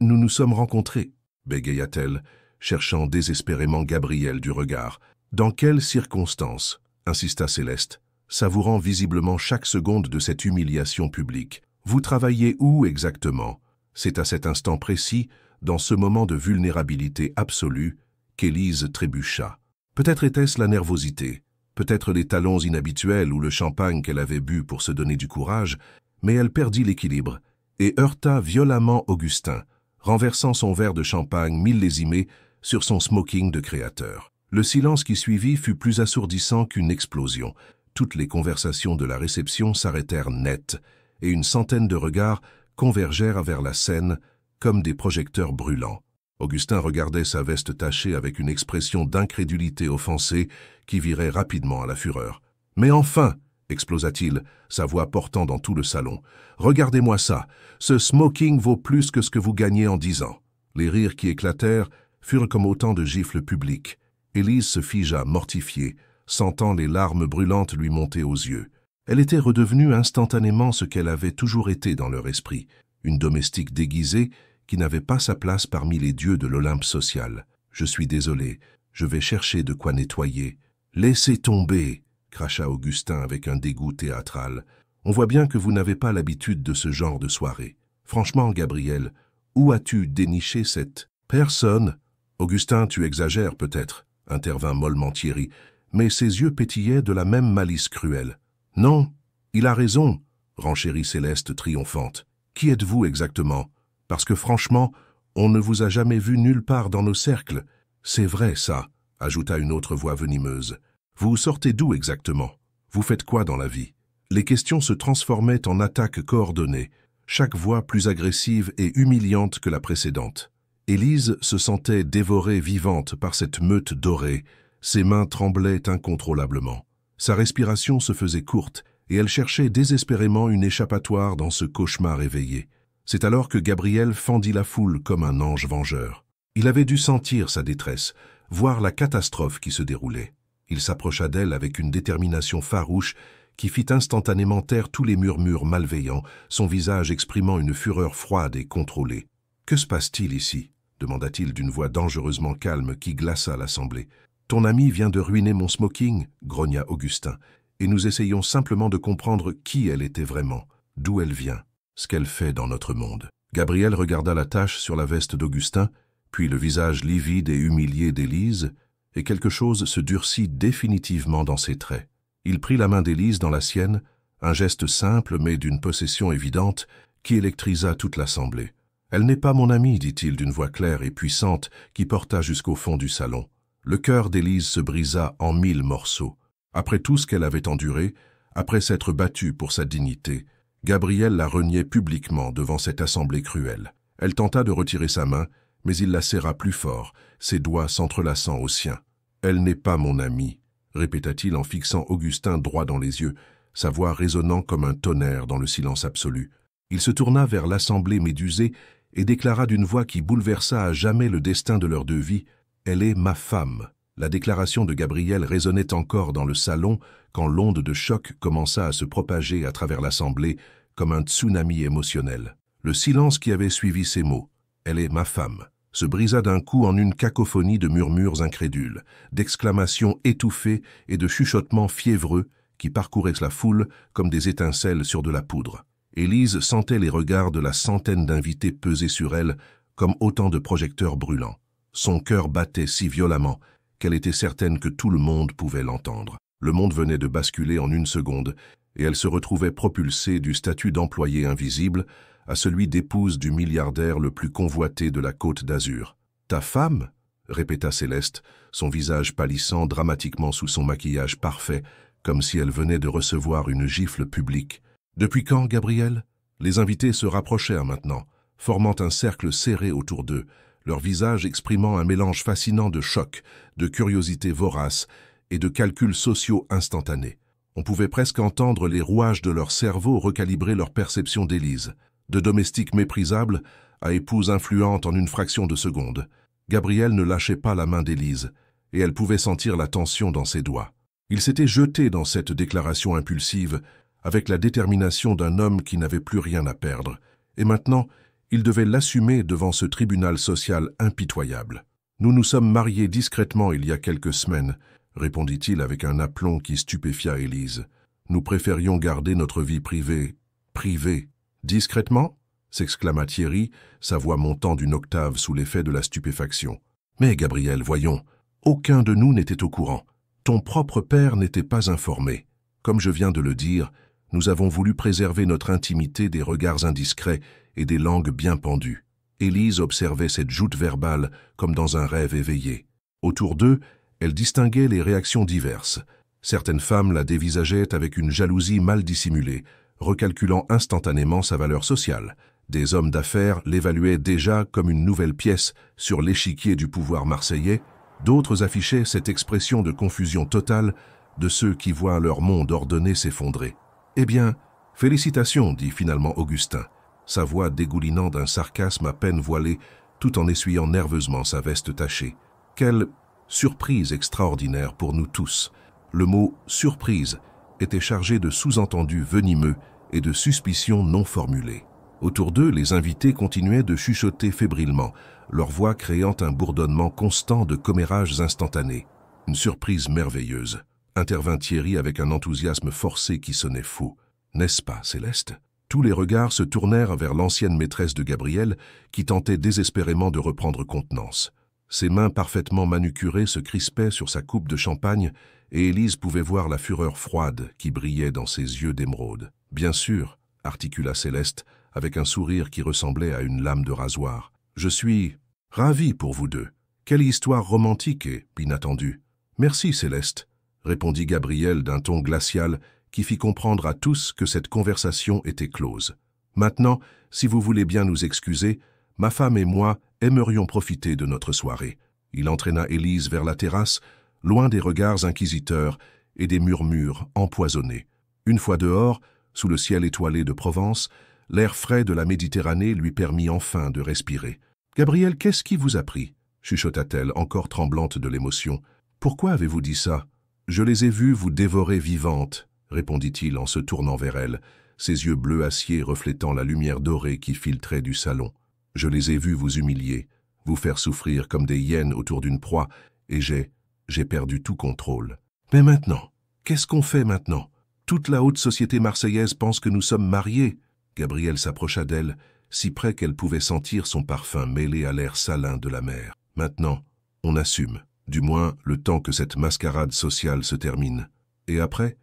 Nous nous sommes rencontrés, » bégaya-t-elle, cherchant désespérément Gabriel du regard. « Dans quelles circonstances ?» insista Céleste, savourant visiblement chaque seconde de cette humiliation publique. « Vous travaillez où exactement ?» C'est à cet instant précis, dans ce moment de vulnérabilité absolue, qu'Élise trébucha. Peut-être était-ce la nervosité, peut-être les talons inhabituels ou le champagne qu'elle avait bu pour se donner du courage, mais elle perdit l'équilibre et heurta violemment Augustin, renversant son verre de champagne millésimé sur son smoking de créateur. Le silence qui suivit fut plus assourdissant qu'une explosion. Toutes les conversations de la réception s'arrêtèrent net, et une centaine de regards convergèrent vers la scène comme des projecteurs brûlants. Augustin regardait sa veste tachée avec une expression d'incrédulité offensée qui virait rapidement à la fureur. « Mais enfin !» explosa-t-il, sa voix portant dans tout le salon. « Regardez-moi ça, ce smoking vaut plus que ce que vous gagnez en 10 ans. » Les rires qui éclatèrent furent comme autant de gifles publiques. Élise se figea, mortifiée, sentant les larmes brûlantes lui monter aux yeux. Elle était redevenue instantanément ce qu'elle avait toujours été dans leur esprit, une domestique déguisée qui n'avait pas sa place parmi les dieux de l'Olympe social. « Je suis désolé, je vais chercher de quoi nettoyer. »« Laissez tomber !» cracha Augustin avec un dégoût théâtral. « On voit bien que vous n'avez pas l'habitude de ce genre de soirée. Franchement, Gabriel, où as-tu déniché cette personne ?»« Augustin, tu exagères peut-être, » intervint mollement Thierry, mais ses yeux pétillaient de la même malice cruelle. « Non, il a raison, » renchérit Céleste triomphante. « Qui êtes-vous exactement ? Parce que franchement, on ne vous a jamais vu nulle part dans nos cercles. »« C'est vrai, ça, » ajouta une autre voix venimeuse. « Vous sortez d'où exactement? Vous faites quoi dans la vie ?» Les questions se transformaient en attaques coordonnées, chaque voix plus agressive et humiliante que la précédente. Élise se sentait dévorée vivante par cette meute dorée, ses mains tremblaient incontrôlablement. Sa respiration se faisait courte et elle cherchait désespérément une échappatoire dans ce cauchemar éveillé. C'est alors que Gabriel fendit la foule comme un ange vengeur. Il avait dû sentir sa détresse, voir la catastrophe qui se déroulait. Il s'approcha d'elle avec une détermination farouche qui fit instantanément taire tous les murmures malveillants, son visage exprimant une fureur froide et contrôlée. « Que se passe-t-il ici ?» demanda-t-il d'une voix dangereusement calme qui glaça l'assemblée. « Ton ami vient de ruiner mon smoking » grogna Augustin, « et nous essayons simplement de comprendre qui elle était vraiment, d'où elle vient, ce qu'elle fait dans notre monde. » Gabriel regarda la tache sur la veste d'Augustin, puis le visage livide et humilié d'Élise, et quelque chose se durcit définitivement dans ses traits. Il prit la main d'Élise dans la sienne, un geste simple mais d'une possession évidente qui électrisa toute l'assemblée. « Elle n'est pas mon amie, dit-il d'une voix claire et puissante qui porta jusqu'au fond du salon. Le cœur d'Élise se brisa en 1000 morceaux. Après tout ce qu'elle avait enduré, après s'être battue pour sa dignité, Gabriel la reniait publiquement devant cette assemblée cruelle. Elle tenta de retirer sa main, mais il la serra plus fort, ses doigts s'entrelaçant aux siens. « Elle n'est pas mon amie », répéta-t-il en fixant Augustin droit dans les yeux, sa voix résonnant comme un tonnerre dans le silence absolu. Il se tourna vers l'assemblée médusée et déclara d'une voix qui bouleversa à jamais le destin de leurs deux vies : « Elle est ma femme. » La déclaration de Gabriel résonnait encore dans le salon quand l'onde de choc commença à se propager à travers l'assemblée comme un tsunami émotionnel. Le silence qui avait suivi ces mots, « Elle est ma femme », se brisa d'un coup en une cacophonie de murmures incrédules, d'exclamations étouffées et de chuchotements fiévreux qui parcouraient la foule comme des étincelles sur de la poudre. Élise sentait les regards de la centaine d'invités peser sur elle comme autant de projecteurs brûlants. Son cœur battait si violemment qu'elle était certaine que tout le monde pouvait l'entendre. Le monde venait de basculer en une seconde, et elle se retrouvait propulsée du statut d'employée invisible à celui d'épouse du milliardaire le plus convoité de la Côte d'Azur. « Ta femme ?» répéta Céleste, son visage pâlissant dramatiquement sous son maquillage parfait, comme si elle venait de recevoir une gifle publique. « Depuis quand, Gabriel ?» Les invités se rapprochèrent maintenant, formant un cercle serré autour d'eux, leurs visages exprimant un mélange fascinant de choc, de curiosité vorace et de calculs sociaux instantanés. On pouvait presque entendre les rouages de leur cerveau recalibrer leur perception d'Élise. De domestique méprisable à épouse influente en une fraction de seconde, Gabriel ne lâchait pas la main d'Élise, et elle pouvait sentir la tension dans ses doigts. Il s'était jeté dans cette déclaration impulsive avec la détermination d'un homme qui n'avait plus rien à perdre, et maintenant, il devait l'assumer devant ce tribunal social impitoyable. « Nous nous sommes mariés discrètement il y a quelques semaines, » répondit-il avec un aplomb qui stupéfia Élise. « Nous préférions garder notre vie privée. »« Privée »« Discrètement » s'exclama Thierry, sa voix montant d'une octave sous l'effet de la stupéfaction. « Mais Gabriel, voyons, aucun de nous n'était au courant. Ton propre père n'était pas informé. Comme je viens de le dire, nous avons voulu préserver notre intimité des regards indiscrets et des langues bien pendues. » Élise observait cette joute verbale comme dans un rêve éveillé. Autour d'eux, elle distinguait les réactions diverses. Certaines femmes la dévisageaient avec une jalousie mal dissimulée, recalculant instantanément sa valeur sociale. Des hommes d'affaires l'évaluaient déjà comme une nouvelle pièce sur l'échiquier du pouvoir marseillais. D'autres affichaient cette expression de confusion totale de ceux qui voient leur monde ordonné s'effondrer. « Eh bien, félicitations, dit finalement Augustin, sa voix dégoulinant d'un sarcasme à peine voilé, tout en essuyant nerveusement sa veste tachée. Quelle surprise extraordinaire pour nous tous. Le mot « surprise » était chargé de sous-entendus venimeux et de suspicions non formulées. Autour d'eux, les invités continuaient de chuchoter fébrilement, leur voix créant un bourdonnement constant de commérages instantanés. « Une surprise merveilleuse », intervint Thierry avec un enthousiasme forcé qui sonnait faux. « N'est-ce pas, Céleste ?» Tous les regards se tournèrent vers l'ancienne maîtresse de Gabriel, qui tentait désespérément de reprendre contenance. Ses mains parfaitement manucurées se crispaient sur sa coupe de champagne, et Élise pouvait voir la fureur froide qui brillait dans ses yeux d'émeraude. « Bien sûr, » articula Céleste, avec un sourire qui ressemblait à une lame de rasoir. « Je suis ravi pour vous deux. Quelle histoire romantique et inattendue. »« Merci, Céleste, » répondit Gabriel d'un ton glacial qui fit comprendre à tous que cette conversation était close. « Maintenant, si vous voulez bien nous excuser, ma femme et moi aimerions profiter de notre soirée. » Il entraîna Élise vers la terrasse, loin des regards inquisiteurs et des murmures empoisonnés. Une fois dehors, sous le ciel étoilé de Provence, l'air frais de la Méditerranée lui permit enfin de respirer. « Gabriel, qu'est-ce qui vous a pris ?» chuchota-t-elle, encore tremblante de l'émotion. « Pourquoi avez-vous dit ça ?»« Je les ai vus vous dévorer vivante, » répondit-il en se tournant vers elle, ses yeux bleu acier reflétant la lumière dorée qui filtrait du salon. « Je les ai vus vous humilier, vous faire souffrir comme des hyènes autour d'une proie, et j'ai perdu tout contrôle. Mais maintenant, qu'est-ce qu'on fait maintenant? Toute la haute société marseillaise pense que nous sommes mariés. » Gabriel s'approcha d'elle, si près qu'elle pouvait sentir son parfum mêlé à l'air salin de la mer. « Maintenant, on assume, du moins le temps que cette mascarade sociale se termine. Et après,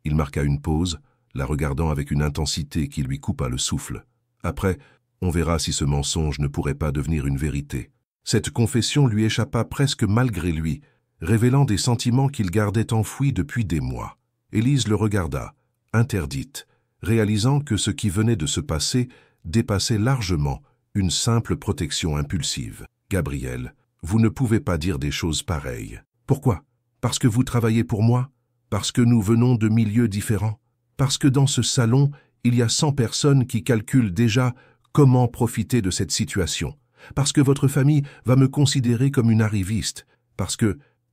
il marqua une pause, la regardant avec une intensité qui lui coupa le souffle. Après, on verra si ce mensonge ne pourrait pas devenir une vérité. » Cette confession lui échappa presque malgré lui, révélant des sentiments qu'il gardait enfouis depuis des mois. Élise le regarda, interdite, réalisant que ce qui venait de se passer dépassait largement une simple protection impulsive. « Gabriel, vous ne pouvez pas dire des choses pareilles. Pourquoi? Parce que vous travaillez pour moi? Parce que nous venons de milieux différents? Parce que dans ce salon, il y a 100 personnes qui calculent déjà comment profiter de cette situation? Parce que votre famille va me considérer comme une arriviste?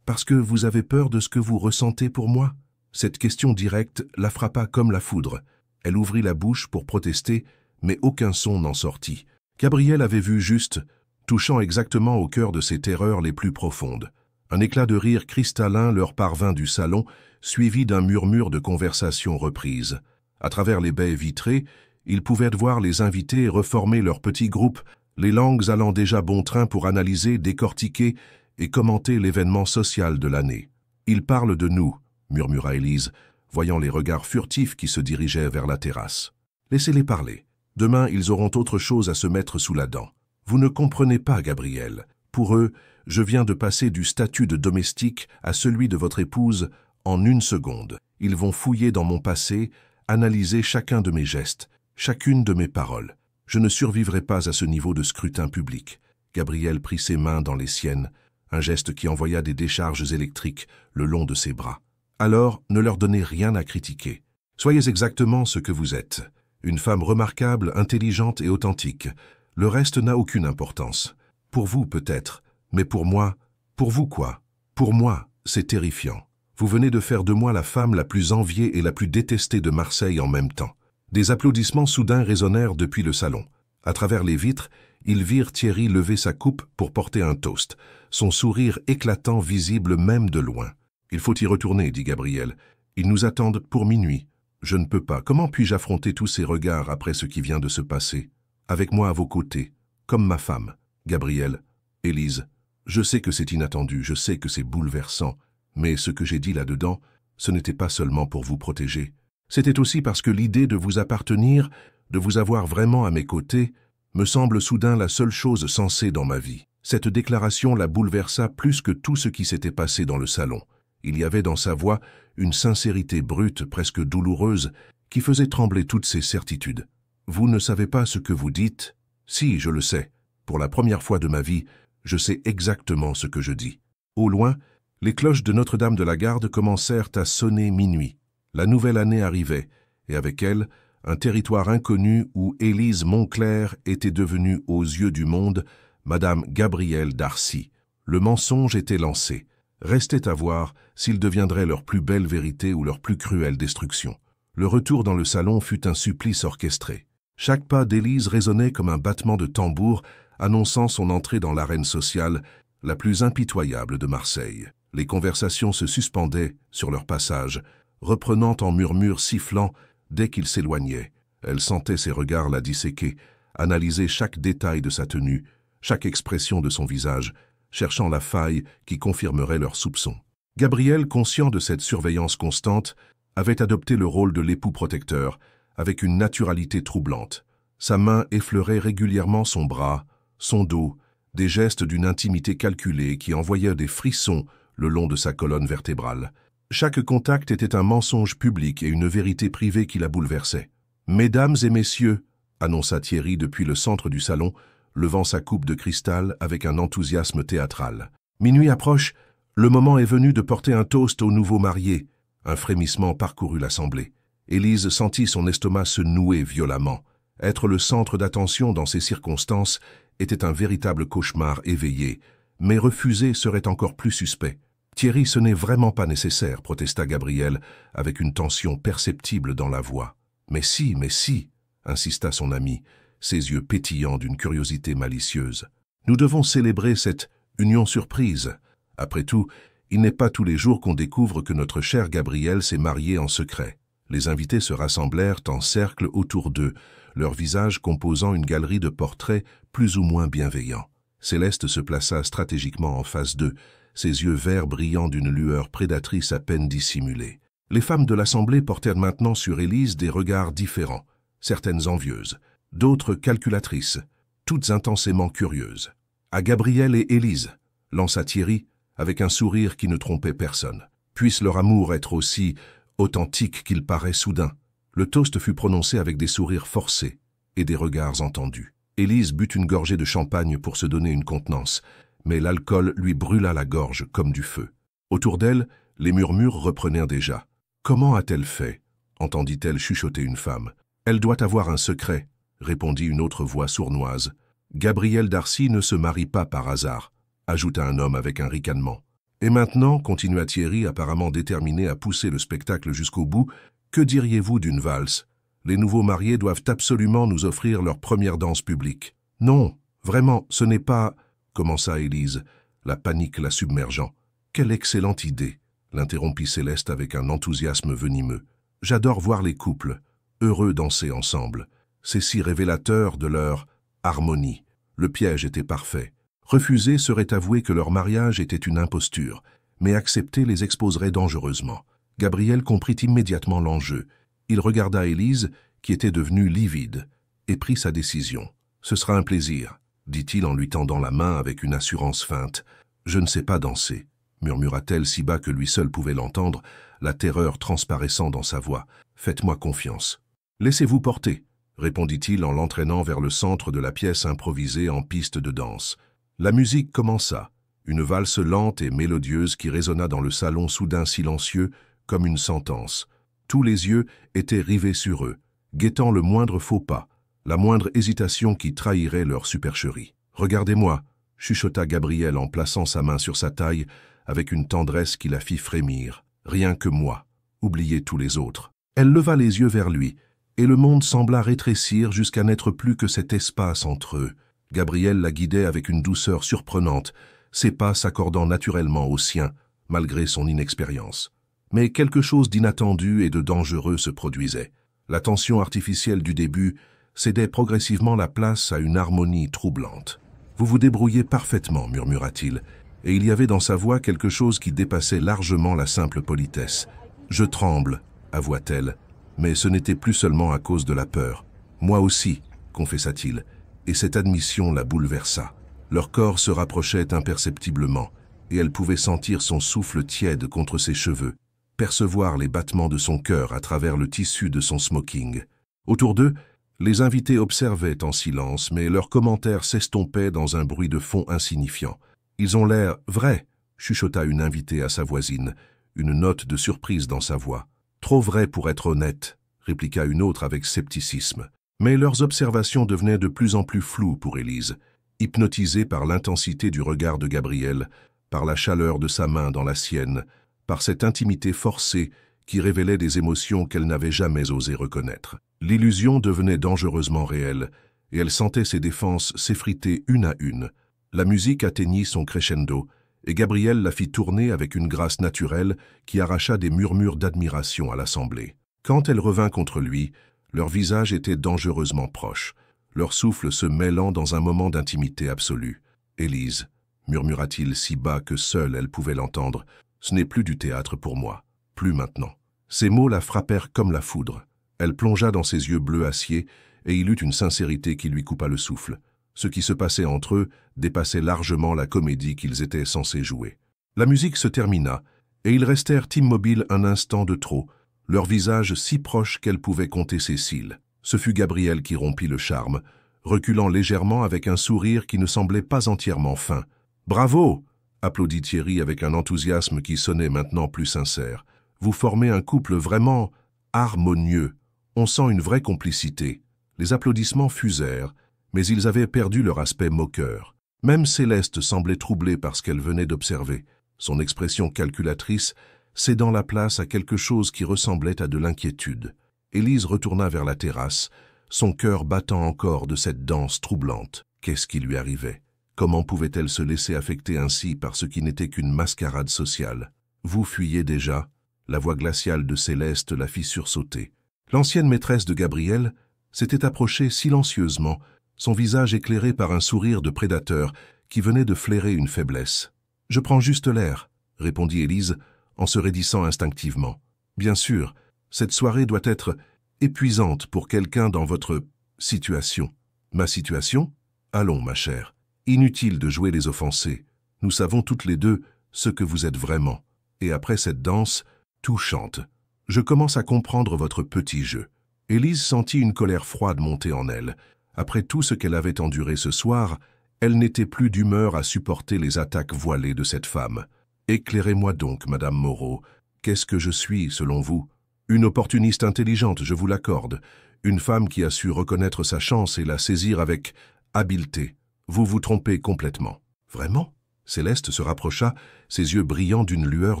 Parce que vous avez peur de ce que vous ressentez pour moi ?» Cette question directe la frappa comme la foudre. Elle ouvrit la bouche pour protester, mais aucun son n'en sortit. Gabrielle avait vu juste, touchant exactement au cœur de ses terreurs les plus profondes. Un éclat de rire cristallin leur parvint du salon, suivi d'un murmure de conversation reprise. À travers les baies vitrées, ils pouvaient voir les invités reformer leurs petits groupes, les langues allant déjà bon train pour analyser, décortiquer et commenter l'événement social de l'année. « Ils parlent de nous », murmura Élise, voyant les regards furtifs qui se dirigeaient vers la terrasse. « Laissez-les parler. Demain, ils auront autre chose à se mettre sous la dent. Vous ne comprenez pas, Gabrielle. Pour eux, je viens de passer du statut de domestique à celui de votre épouse en 1 seconde. Ils vont fouiller dans mon passé, analyser chacun de mes gestes, chacune de mes paroles. Je ne survivrai pas à ce niveau de scrutin public. » Gabrielle prit ses mains dans les siennes, un geste qui envoya des décharges électriques le long de ses bras. « Alors, ne leur donnez rien à critiquer. Soyez exactement ce que vous êtes. Une femme remarquable, intelligente et authentique. Le reste n'a aucune importance. Pour vous, peut-être, mais pour moi, pour vous quoi? Pour moi, c'est terrifiant. Vous venez de faire de moi la femme la plus enviée et la plus détestée de Marseille en même temps. » Des applaudissements soudains résonnèrent depuis le salon. À travers les vitres, ils virent Thierry lever sa coupe pour porter un toast, son sourire éclatant visible même de loin. « Il faut y retourner, » dit Gabrielle. « Ils nous attendent pour minuit. Je ne peux pas. Comment puis-je affronter tous ces regards après ce qui vient de se passer? Avec moi à vos côtés, comme ma femme. Gabrielle, Élise, je sais que c'est inattendu, je sais que c'est bouleversant, mais ce que j'ai dit là-dedans, ce n'était pas seulement pour vous protéger. C'était aussi parce que l'idée de vous appartenir, de vous avoir vraiment à mes côtés, me semble soudain la seule chose sensée dans ma vie. » Cette déclaration la bouleversa plus que tout ce qui s'était passé dans le salon. Il y avait dans sa voix une sincérité brute, presque douloureuse, qui faisait trembler toutes ses certitudes. « Vous ne savez pas ce que vous dites? Si, je le sais. Pour la première fois de ma vie, je sais exactement ce que je dis. » Au loin, les cloches de Notre-Dame de la Garde commencèrent à sonner minuit. La nouvelle année arrivait, et avec elle, un territoire inconnu où Élise Monclerc était devenue, aux yeux du monde, Madame Gabrielle Darcy. Le mensonge était lancé. Restait à voir s'il deviendrait leur plus belle vérité ou leur plus cruelle destruction. Le retour dans le salon fut un supplice orchestré. Chaque pas d'Élise résonnait comme un battement de tambour, annonçant son entrée dans l'arène sociale, la plus impitoyable de Marseille. Les conversations se suspendaient sur leur passage, reprenant en murmures sifflants dès qu'ils s'éloignaient. Elle sentait ses regards la disséquer, analyser chaque détail de sa tenue, chaque expression de son visage, cherchant la faille qui confirmerait leurs soupçons. Gabriel, conscient de cette surveillance constante, avait adopté le rôle de l'époux protecteur, avec une naturalité troublante. Sa main effleurait régulièrement son bras, son dos, des gestes d'une intimité calculée qui envoyaient des frissons le long de sa colonne vertébrale. Chaque contact était un mensonge public et une vérité privée qui la bouleversait. « Mesdames et messieurs », annonça Thierry depuis le centre du salon, levant sa coupe de cristal avec un enthousiasme théâtral. Minuit approche, le moment est venu de porter un toast aux nouveaux mariés. Un frémissement parcourut l'assemblée. Élise sentit son estomac se nouer violemment. Être le centre d'attention dans ces circonstances était un véritable cauchemar éveillé, mais refuser serait encore plus suspect. « Thierry, ce n'est vraiment pas nécessaire », protesta Gabrielle, avec une tension perceptible dans la voix. « Mais si, insista son ami, ses yeux pétillants d'une curiosité malicieuse. « Nous devons célébrer cette union surprise. Après tout, il n'est pas tous les jours qu'on découvre que notre chère Gabrielle s'est mariée en secret. » Les invités se rassemblèrent en cercle autour d'eux, leurs visages composant une galerie de portraits plus ou moins bienveillants. Céleste se plaça stratégiquement en face d'eux, ses yeux verts brillant d'une lueur prédatrice à peine dissimulée. Les femmes de l'assemblée portèrent maintenant sur Élise des regards différents, certaines envieuses, d'autres calculatrices, toutes intensément curieuses. « À Gabrielle et Élise », lança Thierry, avec un sourire qui ne trompait personne. « Puisse leur amour être aussi authentique qu'il paraît soudain. » Le toast fut prononcé avec des sourires forcés et des regards entendus. Élise but une gorgée de champagne pour se donner une contenance, mais l'alcool lui brûla la gorge comme du feu. Autour d'elle, les murmures reprenèrent déjà. « Comment a-t-elle fait » entendit-elle chuchoter une femme. « Elle doit avoir un secret » répondit une autre voix sournoise. « Gabrielle Darcy ne se marie pas par hasard » ajouta un homme avec un ricanement. Et maintenant, continua Thierry, apparemment déterminé à pousser le spectacle jusqu'au bout, que diriez-vous d'une valse? Les nouveaux mariés doivent absolument nous offrir leur première danse publique. Non, vraiment, ce n'est pas... commença Élise, la panique la submergeant. Quelle excellente idée, l'interrompit Céleste avec un enthousiasme venimeux. J'adore voir les couples, heureux danser ensemble. C'est si révélateur de leur harmonie. Le piège était parfait. Refuser serait avouer que leur mariage était une imposture, mais accepter les exposerait dangereusement. Gabriel comprit immédiatement l'enjeu. Il regarda Élise, qui était devenue livide, et prit sa décision. « Ce sera un plaisir », dit-il en lui tendant la main avec une assurance feinte. « Je ne sais pas danser », murmura-t-elle si bas que lui seul pouvait l'entendre, la terreur transparaissant dans sa voix. « Faites-moi confiance. »« Laissez-vous porter », répondit-il en l'entraînant vers le centre de la pièce improvisée en piste de danse. La musique commença, une valse lente et mélodieuse qui résonna dans le salon soudain silencieux comme une sentence. Tous les yeux étaient rivés sur eux, guettant le moindre faux pas, la moindre hésitation qui trahirait leur supercherie. « Regardez-moi » chuchota Gabriel en plaçant sa main sur sa taille avec une tendresse qui la fit frémir. « Rien que moi. Oubliez tous les autres. » Elle leva les yeux vers lui, et le monde sembla rétrécir jusqu'à n'être plus que cet espace entre eux. Gabriel la guidait avec une douceur surprenante, ses pas s'accordant naturellement aux siens, malgré son inexpérience. Mais quelque chose d'inattendu et de dangereux se produisait. La tension artificielle du début cédait progressivement la place à une harmonie troublante. « Vous vous débrouillez parfaitement, » murmura-t-il, et il y avait dans sa voix quelque chose qui dépassait largement la simple politesse. « Je tremble, » avoua-t-elle, mais ce n'était plus seulement à cause de la peur. « Moi aussi, » confessa-t-il, et cette admission la bouleversa. Leurs corps se rapprochaient imperceptiblement, et elle pouvait sentir son souffle tiède contre ses cheveux, percevoir les battements de son cœur à travers le tissu de son smoking. Autour d'eux, les invités observaient en silence, mais leurs commentaires s'estompaient dans un bruit de fond insignifiant. « Ils ont l'air vrais », chuchota une invitée à sa voisine, une note de surprise dans sa voix. « Trop vrai pour être honnête », répliqua une autre avec scepticisme. Mais leurs observations devenaient de plus en plus floues pour Élise, hypnotisée par l'intensité du regard de Gabriel, par la chaleur de sa main dans la sienne, par cette intimité forcée qui révélait des émotions qu'elle n'avait jamais osé reconnaître. L'illusion devenait dangereusement réelle, et elle sentait ses défenses s'effriter une à une. La musique atteignit son crescendo, et Gabriel la fit tourner avec une grâce naturelle qui arracha des murmures d'admiration à l'assemblée. Quand elle revint contre lui, leurs visages étaient dangereusement proches, leur souffle se mêlant dans un moment d'intimité absolue. « Élise » murmura-t-il si bas que seule elle pouvait l'entendre, « ce n'est plus du théâtre pour moi, plus maintenant. » Ces mots la frappèrent comme la foudre. Elle plongea dans ses yeux bleus acier et il eut une sincérité qui lui coupa le souffle. Ce qui se passait entre eux dépassait largement la comédie qu'ils étaient censés jouer. La musique se termina et ils restèrent immobiles un instant de trop, leurs visages si proches qu'elle pouvait compter ses cils. Ce fut Gabriel qui rompit le charme, reculant légèrement avec un sourire qui ne semblait pas entièrement fin. « Bravo !» applaudit Thierry avec un enthousiasme qui sonnait maintenant plus sincère. « Vous formez un couple vraiment harmonieux. On sent une vraie complicité. » Les applaudissements fusèrent, mais ils avaient perdu leur aspect moqueur. Même Céleste semblait troublée par ce qu'elle venait d'observer, son expression calculatrice cédant la place à quelque chose qui ressemblait à de l'inquiétude. Élise retourna vers la terrasse, son cœur battant encore de cette danse troublante. Qu'est-ce qui lui arrivait? Comment pouvait-elle se laisser affecter ainsi par ce qui n'était qu'une mascarade sociale? « Vous fuyez déjà ?» La voix glaciale de Céleste la fit sursauter. L'ancienne maîtresse de Gabriel s'était approchée silencieusement, son visage éclairé par un sourire de prédateur qui venait de flairer une faiblesse. « Je prends juste l'air », répondit Élise en se raidissant instinctivement. « Bien sûr, cette soirée doit être épuisante pour quelqu'un dans votre situation. »« Ma situation ? Allons, ma chère. Inutile de jouer les offensés. Nous savons toutes les deux ce que vous êtes vraiment. Et après cette danse, tout chante. Je commence à comprendre votre petit jeu. » Élise sentit une colère froide monter en elle. Après tout ce qu'elle avait enduré ce soir, elle n'était plus d'humeur à supporter les attaques voilées de cette femme. « Éclairez-moi donc, Madame Moreau. Qu'est-ce que je suis, selon vous? Une opportuniste intelligente, je vous l'accorde. Une femme qui a su reconnaître sa chance et la saisir avec habileté. Vous vous trompez complètement. »« Vraiment ?» Céleste se rapprocha, ses yeux brillants d'une lueur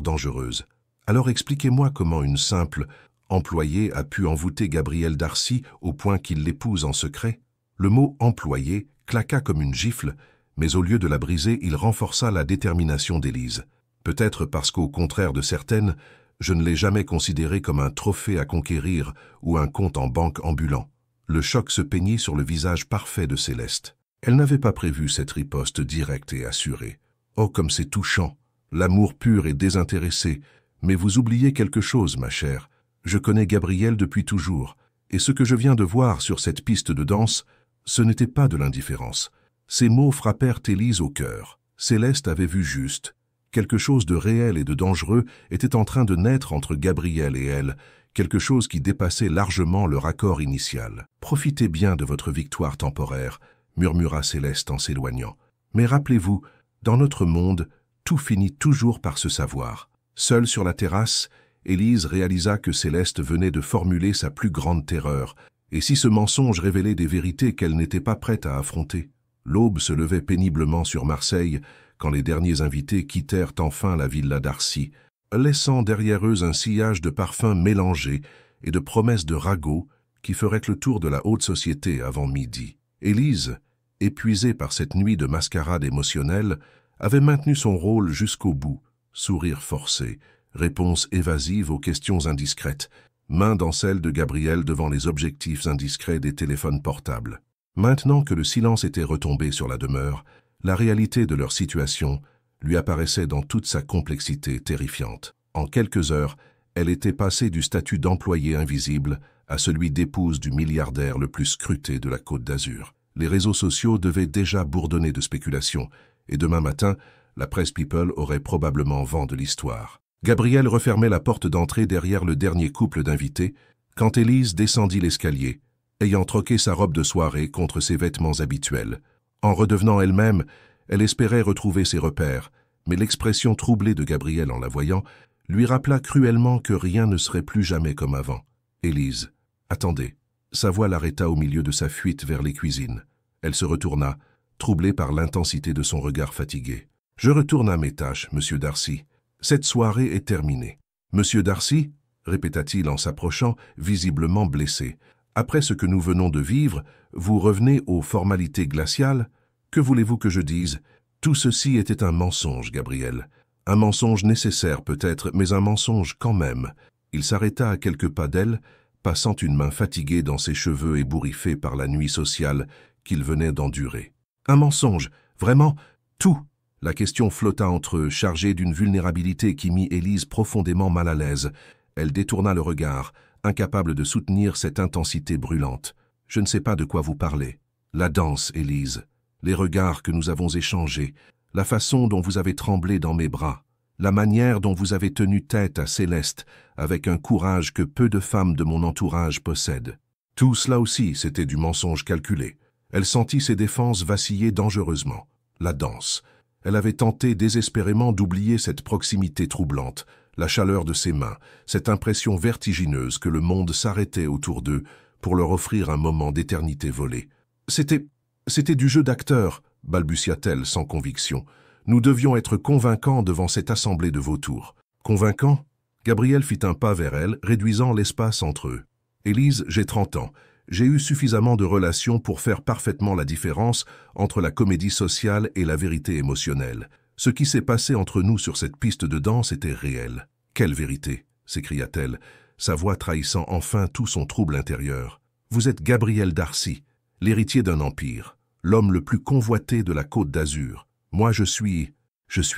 dangereuse. Alors expliquez-moi comment une simple employée a pu envoûter Gabriel Darcy au point qu'il l'épouse en secret. Le mot « employée » claqua comme une gifle, mais au lieu de la briser, il renforça la détermination d'Élise. Peut-être parce qu'au contraire de certaines, je ne l'ai jamais considéré comme un trophée à conquérir ou un compte en banque ambulant. Le choc se peignit sur le visage parfait de Céleste. Elle n'avait pas prévu cette riposte directe et assurée. Oh, comme c'est touchant, l'amour pur et désintéressé. Mais vous oubliez quelque chose, ma chère. Je connais Gabriel depuis toujours, et ce que je viens de voir sur cette piste de danse, ce n'était pas de l'indifférence. Ces mots frappèrent Élise au cœur. Céleste avait vu juste. Quelque chose de réel et de dangereux était en train de naître entre Gabriel et elle, quelque chose qui dépassait largement leur accord initial. « Profitez bien de votre victoire temporaire », murmura Céleste en s'éloignant. « Mais rappelez-vous, dans notre monde, tout finit toujours par se savoir. » Seule sur la terrasse, Élise réalisa que Céleste venait de formuler sa plus grande terreur, et si ce mensonge révélait des vérités qu'elle n'était pas prête à affronter. L'aube se levait péniblement sur Marseille quand les derniers invités quittèrent enfin la villa Darcy, laissant derrière eux un sillage de parfums mélangés et de promesses de ragots qui feraient le tour de la haute société avant midi. Élise, épuisée par cette nuit de mascarade émotionnelle, avait maintenu son rôle jusqu'au bout, sourire forcé, réponse évasive aux questions indiscrètes, main dans celle de Gabriel devant les objectifs indiscrets des téléphones portables. Maintenant que le silence était retombé sur la demeure, la réalité de leur situation lui apparaissait dans toute sa complexité terrifiante. En quelques heures, elle était passée du statut d'employée invisible à celui d'épouse du milliardaire le plus scruté de la Côte d'Azur. Les réseaux sociaux devaient déjà bourdonner de spéculations, et demain matin, la presse People aurait probablement vent de l'histoire. Gabriel refermait la porte d'entrée derrière le dernier couple d'invités quand Élise descendit l'escalier, ayant troqué sa robe de soirée contre ses vêtements habituels. En redevenant elle-même, elle espérait retrouver ses repères, mais l'expression troublée de Gabriel en la voyant lui rappela cruellement que rien ne serait plus jamais comme avant. « Élise, attendez !» Sa voix l'arrêta au milieu de sa fuite vers les cuisines. Elle se retourna, troublée par l'intensité de son regard fatigué. « Je retourne à mes tâches, Monsieur Darcy. Cette soirée est terminée. »« Monsieur Darcy ?» répéta-t-il en s'approchant, visiblement blessé. « Après ce que nous venons de vivre, vous revenez aux formalités glaciales? Que voulez-vous que je dise? Tout ceci était un mensonge, Gabriel. Un mensonge nécessaire peut-être, mais un mensonge quand même. » Il s'arrêta à quelques pas d'elle, passant une main fatiguée dans ses cheveux ébouriffés par la nuit sociale qu'il venait d'endurer. « Un mensonge, vraiment, tout !» La question flotta entre eux, chargée d'une vulnérabilité qui mit Élise profondément mal à l'aise. Elle détourna le regard, incapable de soutenir cette intensité brûlante. « Je ne sais pas de quoi vous parlez. La danse, Élise, les regards que nous avons échangés, la façon dont vous avez tremblé dans mes bras, la manière dont vous avez tenu tête à Céleste avec un courage que peu de femmes de mon entourage possèdent. Tout cela aussi, c'était du mensonge calculé. » Elle sentit ses défenses vaciller dangereusement. La danse. Elle avait tenté désespérément d'oublier cette proximité troublante, la chaleur de ses mains, cette impression vertigineuse que le monde s'arrêtait autour d'eux pour leur offrir un moment d'éternité volée. « C'était du jeu d'acteur, » balbutia-t-elle sans conviction. « Nous devions être convaincants devant cette assemblée de vautours. »« Convaincants ?» Gabriel fit un pas vers elle, réduisant l'espace entre eux. « Élise, j'ai 30 ans. J'ai eu suffisamment de relations pour faire parfaitement la différence entre la comédie sociale et la vérité émotionnelle. Ce qui s'est passé entre nous sur cette piste de danse était réel. « Quelle vérité ?» s'écria-t-elle, sa voix trahissant enfin tout son trouble intérieur. « Vous êtes Gabriel Darcy, l'héritier d'un empire, l'homme le plus convoité de la Côte d'Azur. Moi, je suis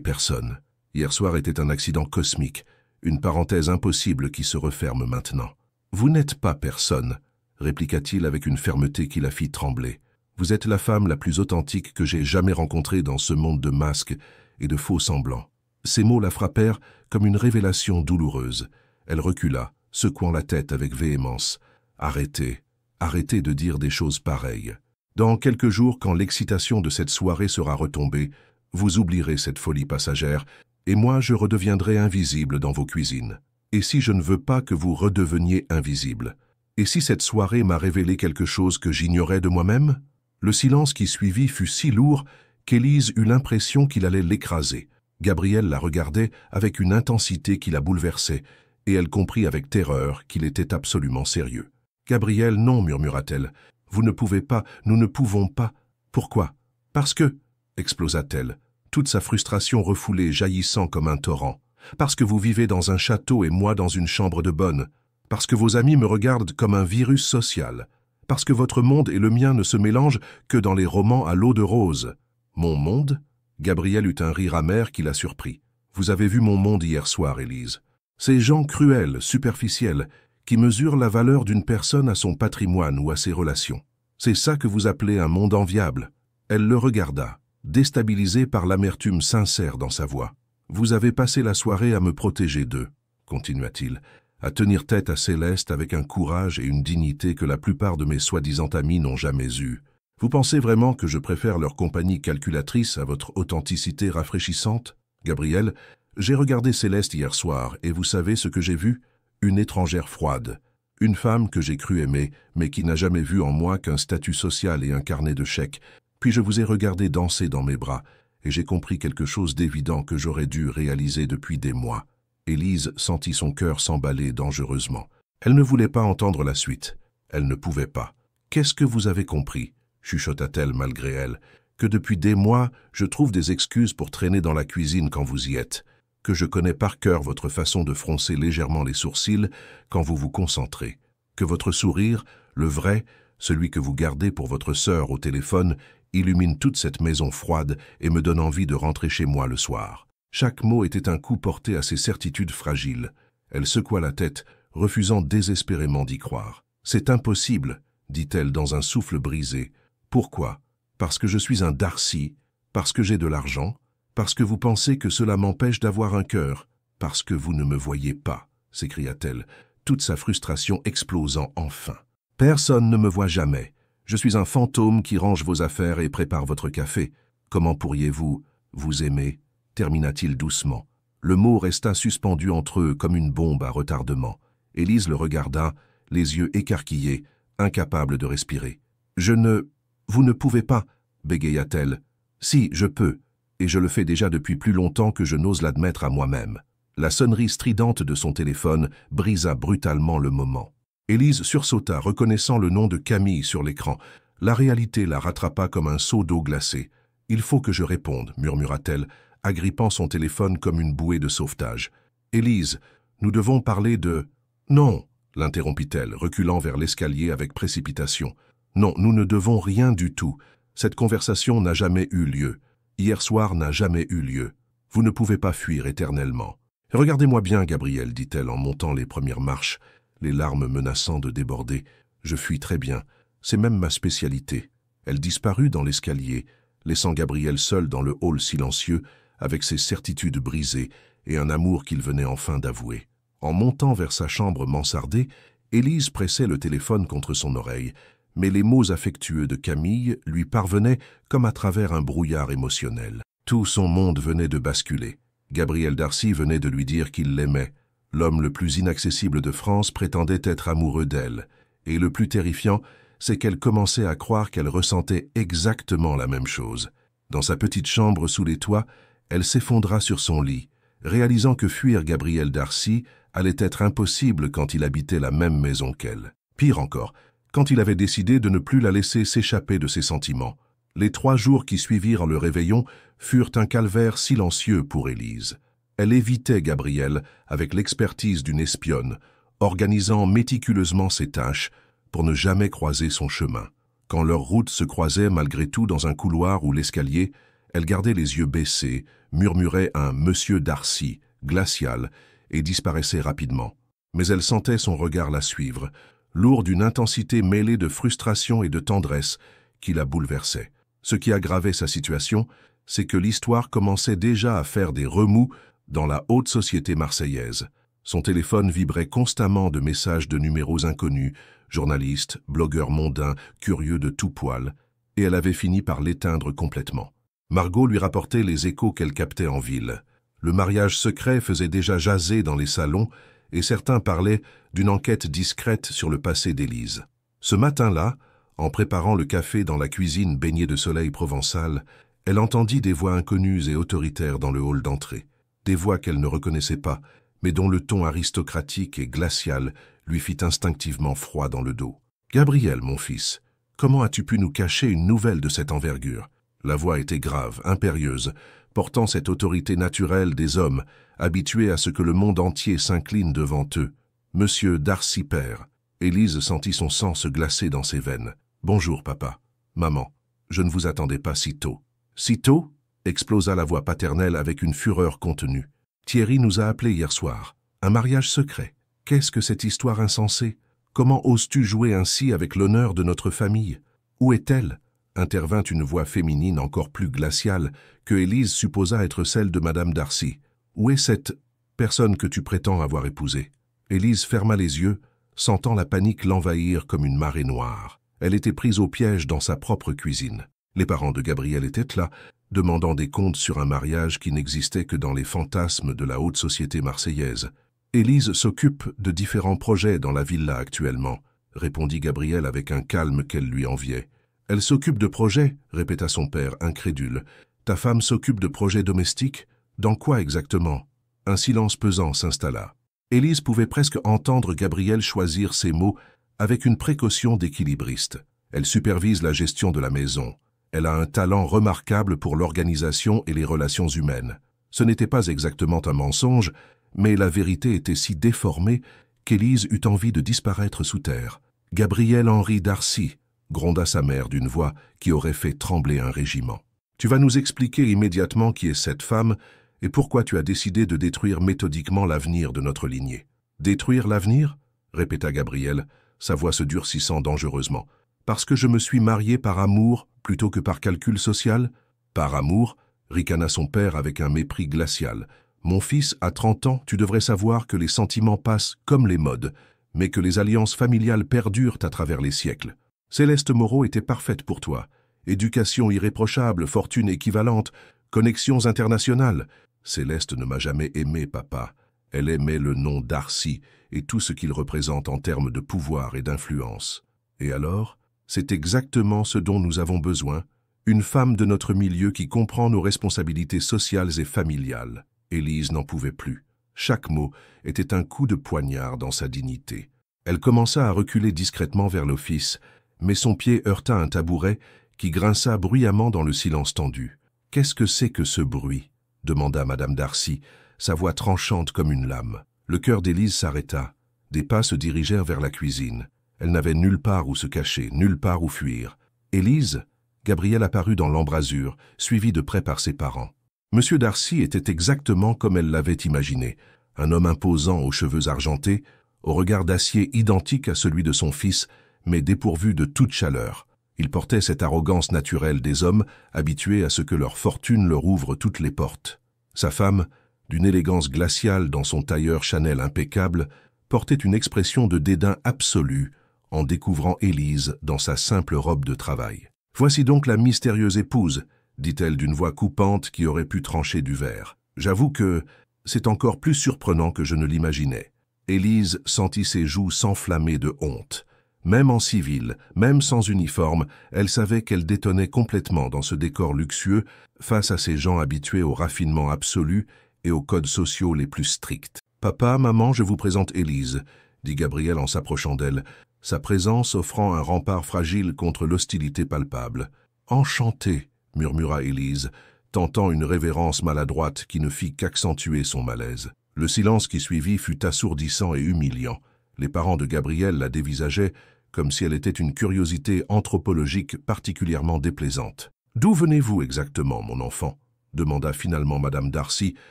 personne. Hier soir était un accident cosmique, une parenthèse impossible qui se referme maintenant. Vous n'êtes pas personne, répliqua-t-il avec une fermeté qui la fit trembler. Vous êtes la femme la plus authentique que j'ai jamais rencontrée dans ce monde de masques et de faux semblants. Ces mots la frappèrent comme une révélation douloureuse. Elle recula, secouant la tête avec véhémence. Arrêtez de dire des choses pareilles. Dans quelques jours, quand l'excitation de cette soirée sera retombée, vous oublierez cette folie passagère, et moi je redeviendrai invisible dans vos cuisines. Et si je ne veux pas que vous redeveniez invisible? Et si cette soirée m'a révélé quelque chose que j'ignorais de moi-même? Le silence qui suivit fut si lourd qu'Élise eut l'impression qu'il allait l'écraser. Gabriel la regardait avec une intensité qui la bouleversait, et elle comprit avec terreur qu'il était absolument sérieux. « Gabriel, non, murmura-t-elle. Vous ne pouvez pas, nous ne pouvons pas. Pourquoi? Parce que, explosa-t-elle, toute sa frustration refoulée jaillissant comme un torrent. Parce que vous vivez dans un château et moi dans une chambre de bonne. Parce que vos amis me regardent comme un virus social. Parce que votre monde et le mien ne se mélangent que dans les romans à l'eau de rose. Mon monde? Gabriel eut un rire amer qui la surprit. Vous avez vu mon monde hier soir, Élise. Ces gens cruels, superficiels, qui mesurent la valeur d'une personne à son patrimoine ou à ses relations. C'est ça que vous appelez un monde enviable. Elle le regarda, déstabilisée par l'amertume sincère dans sa voix. Vous avez passé la soirée à me protéger d'eux, continua-t-il, à tenir tête à Céleste avec un courage et une dignité que la plupart de mes soi-disant amis n'ont jamais eus. Vous pensez vraiment que je préfère leur compagnie calculatrice à votre authenticité rafraîchissante? Gabriel, j'ai regardé Céleste hier soir et vous savez ce que j'ai vu? Une étrangère froide. Une femme que j'ai cru aimer, mais qui n'a jamais vu en moi qu'un statut social et un carnet de chèques. Puis je vous ai regardé danser dans mes bras, et j'ai compris quelque chose d'évident que j'aurais dû réaliser depuis des mois. Élise sentit son cœur s'emballer dangereusement. Elle ne voulait pas entendre la suite. Elle ne pouvait pas. « Qu'est-ce que vous avez compris ?» chuchota-t-elle malgré elle. « Que depuis des mois, je trouve des excuses pour traîner dans la cuisine quand vous y êtes. Que je connais par cœur votre façon de froncer légèrement les sourcils quand vous vous concentrez. Que votre sourire, le vrai, celui que vous gardez pour votre sœur au téléphone, illumine toute cette maison froide et me donne envie de rentrer chez moi le soir. » Chaque mot était un coup porté à ses certitudes fragiles. Elle secoua la tête, refusant désespérément d'y croire. « C'est impossible, dit-elle dans un souffle brisé. Pourquoi? Parce que je suis un Darcy? Parce que j'ai de l'argent? Parce que vous pensez que cela m'empêche d'avoir un cœur? Parce que vous ne me voyez pas, s'écria-t-elle, toute sa frustration explosant enfin. Personne ne me voit jamais. Je suis un fantôme qui range vos affaires et prépare votre café. Comment pourriez-vous vous aimer? Termina-t-il doucement. Le mot resta suspendu entre eux comme une bombe à retardement. Élise le regarda, les yeux écarquillés, incapable de respirer. « Vous ne pouvez pas, bégaya-t-elle. « Si, je peux, et je le fais déjà depuis plus longtemps que je n'ose l'admettre à moi-même. » La sonnerie stridente de son téléphone brisa brutalement le moment. Élise sursauta, reconnaissant le nom de Camille sur l'écran. La réalité la rattrapa comme un seau d'eau glacée. « Il faut que je réponde, » murmura-t-elle, agrippant son téléphone comme une bouée de sauvetage. « Élise, nous devons parler de... » « Non, » l'interrompit-elle, reculant vers l'escalier avec précipitation. « Non, nous ne devons rien du tout. Cette conversation n'a jamais eu lieu. Hier soir n'a jamais eu lieu. Vous ne pouvez pas fuir éternellement. »« Regardez-moi bien, Gabriel, dit-elle en montant les premières marches, les larmes menaçant de déborder. Je fuis très bien. C'est même ma spécialité. » Elle disparut dans l'escalier, laissant Gabriel seul dans le hall silencieux, avec ses certitudes brisées et un amour qu'il venait enfin d'avouer. En montant vers sa chambre mansardée, Élise pressait le téléphone contre son oreille, mais les mots affectueux de Camille lui parvenaient comme à travers un brouillard émotionnel. Tout son monde venait de basculer. Gabriel Darcy venait de lui dire qu'il l'aimait. L'homme le plus inaccessible de France prétendait être amoureux d'elle. Et le plus terrifiant, c'est qu'elle commençait à croire qu'elle ressentait exactement la même chose. Dans sa petite chambre sous les toits, elle s'effondra sur son lit, réalisant que fuir Gabriel Darcy allait être impossible quand il habitait la même maison qu'elle. Pire encore, quand il avait décidé de ne plus la laisser s'échapper de ses sentiments. Les 3 jours qui suivirent le réveillon furent un calvaire silencieux pour Élise. Elle évitait Gabriel avec l'expertise d'une espionne, organisant méticuleusement ses tâches pour ne jamais croiser son chemin. Quand leurs routes se croisaient malgré tout dans un couloir ou l'escalier, elle gardait les yeux baissés, murmurait un « Monsieur Darcy » glacial et disparaissait rapidement. Mais elle sentait son regard la suivre, lourd d'une intensité mêlée de frustration et de tendresse qui la bouleversait. Ce qui aggravait sa situation, c'est que l'histoire commençait déjà à faire des remous dans la haute société marseillaise. Son téléphone vibrait constamment de messages de numéros inconnus, journalistes, blogueurs mondains, curieux de tout poil, et elle avait fini par l'éteindre complètement. Margot lui rapportait les échos qu'elle captait en ville. Le mariage secret faisait déjà jaser dans les salons et certains parlaient d'une enquête discrète sur le passé d'Élise. Ce matin-là, en préparant le café dans la cuisine baignée de soleil provençal, Elle entendit des voix inconnues et autoritaires dans le hall d'entrée, des voix qu'elle ne reconnaissait pas, mais dont le ton aristocratique et glacial lui fit instinctivement froid dans le dos. « Gabriel, mon fils, comment as-tu pu nous cacher une nouvelle de cette envergure ?» La voix était grave, impérieuse, portant cette autorité naturelle des hommes, habitués à ce que le monde entier s'incline devant eux. « Monsieur Darcy père. » Élise sentit son sang se glacer dans ses veines. « Bonjour, papa. Maman, je ne vous attendais pas si tôt. »« Si tôt ?» explosa la voix paternelle avec une fureur contenue. « Thierry nous a appelés hier soir. Un mariage secret. Qu'est-ce que cette histoire insensée? Comment oses-tu jouer ainsi avec l'honneur de notre famille? Où est-elle » intervint une voix féminine encore plus glaciale que Élise supposa être celle de Madame Darcy. « Où est cette personne que tu prétends avoir épousée » Élise ferma les yeux, sentant la panique l'envahir comme une marée noire. Elle était prise au piège dans sa propre cuisine. Les parents de Gabriel étaient là, demandant des comptes sur un mariage qui n'existait que dans les fantasmes de la haute société marseillaise. « Élise s'occupe de différents projets dans la villa actuellement, » répondit Gabriel avec un calme qu'elle lui enviait. « Elle s'occupe de projets » répéta son père, incrédule. « Ta femme s'occupe de projets domestiques? Dans quoi exactement ?» Un silence pesant s'installa. Élise pouvait presque entendre Gabriel choisir ses mots avec une précaution d'équilibriste. Elle supervise la gestion de la maison. Elle a un talent remarquable pour l'organisation et les relations humaines. Ce n'était pas exactement un mensonge, mais la vérité était si déformée qu'Élise eut envie de disparaître sous terre. « Gabriel Henry Darcy » gronda sa mère d'une voix qui aurait fait trembler un régiment. « Tu vas nous expliquer immédiatement qui est cette femme et pourquoi tu as décidé de détruire méthodiquement l'avenir de notre lignée. »« Détruire l'avenir » répéta Gabriel, sa voix se durcissant dangereusement. « Parce que je me suis marié par amour plutôt que par calcul social ?»« Par amour » ricana son père avec un mépris glacial. « Mon fils, à 30 ans, tu devrais savoir que les sentiments passent comme les modes, mais que les alliances familiales perdurent à travers les siècles. Céleste Moreau était parfaite pour toi. Éducation irréprochable, fortune équivalente, connexions internationales. Céleste ne m'a jamais aimé, papa. Elle aimait le nom Darcy et tout ce qu'il représente en termes de pouvoir et d'influence. Et alors, c'est exactement ce dont nous avons besoin, une femme de notre milieu qui comprend nos responsabilités sociales et familiales. » Élise n'en pouvait plus. Chaque mot était un coup de poignard dans sa dignité. Elle commença à reculer discrètement vers l'office, mais son pied heurta un tabouret qui grinça bruyamment dans le silence tendu. « Qu'est-ce que c'est que ce bruit ?» demanda Madame Darcy, sa voix tranchante comme une lame. Le cœur d'Élise s'arrêta. Des pas se dirigèrent vers la cuisine. Elle n'avait nulle part où se cacher, nulle part où fuir. « Élise ?» Gabriel apparut dans l'embrasure, suivi de près par ses parents. Monsieur Darcy était exactement comme elle l'avait imaginé, un homme imposant aux cheveux argentés, au regard d'acier identique à celui de son fils, mais dépourvu de toute chaleur. Il portait cette arrogance naturelle des hommes, habitués à ce que leur fortune leur ouvre toutes les portes. Sa femme, d'une élégance glaciale dans son tailleur Chanel impeccable, portait une expression de dédain absolu en découvrant Élise dans sa simple robe de travail. « Voici donc la mystérieuse épouse », dit-elle d'une voix coupante qui aurait pu trancher du verre. « J'avoue que c'est encore plus surprenant que je ne l'imaginais. » Élise sentit ses joues s'enflammer de honte. Même en civil, même sans uniforme, elle savait qu'elle détonnait complètement dans ce décor luxueux face à ces gens habitués au raffinement absolu et aux codes sociaux les plus stricts. « Papa, maman, je vous présente Élise », dit Gabriel en s'approchant d'elle, sa présence offrant un rempart fragile contre l'hostilité palpable. « Enchantée », murmura Élise, tentant une révérence maladroite qui ne fit qu'accentuer son malaise. Le silence qui suivit fut assourdissant et humiliant. Les parents de Gabriel la dévisageaient comme si elle était une curiosité anthropologique particulièrement déplaisante. « D'où venez-vous exactement, mon enfant ?» demanda finalement Madame Darcy,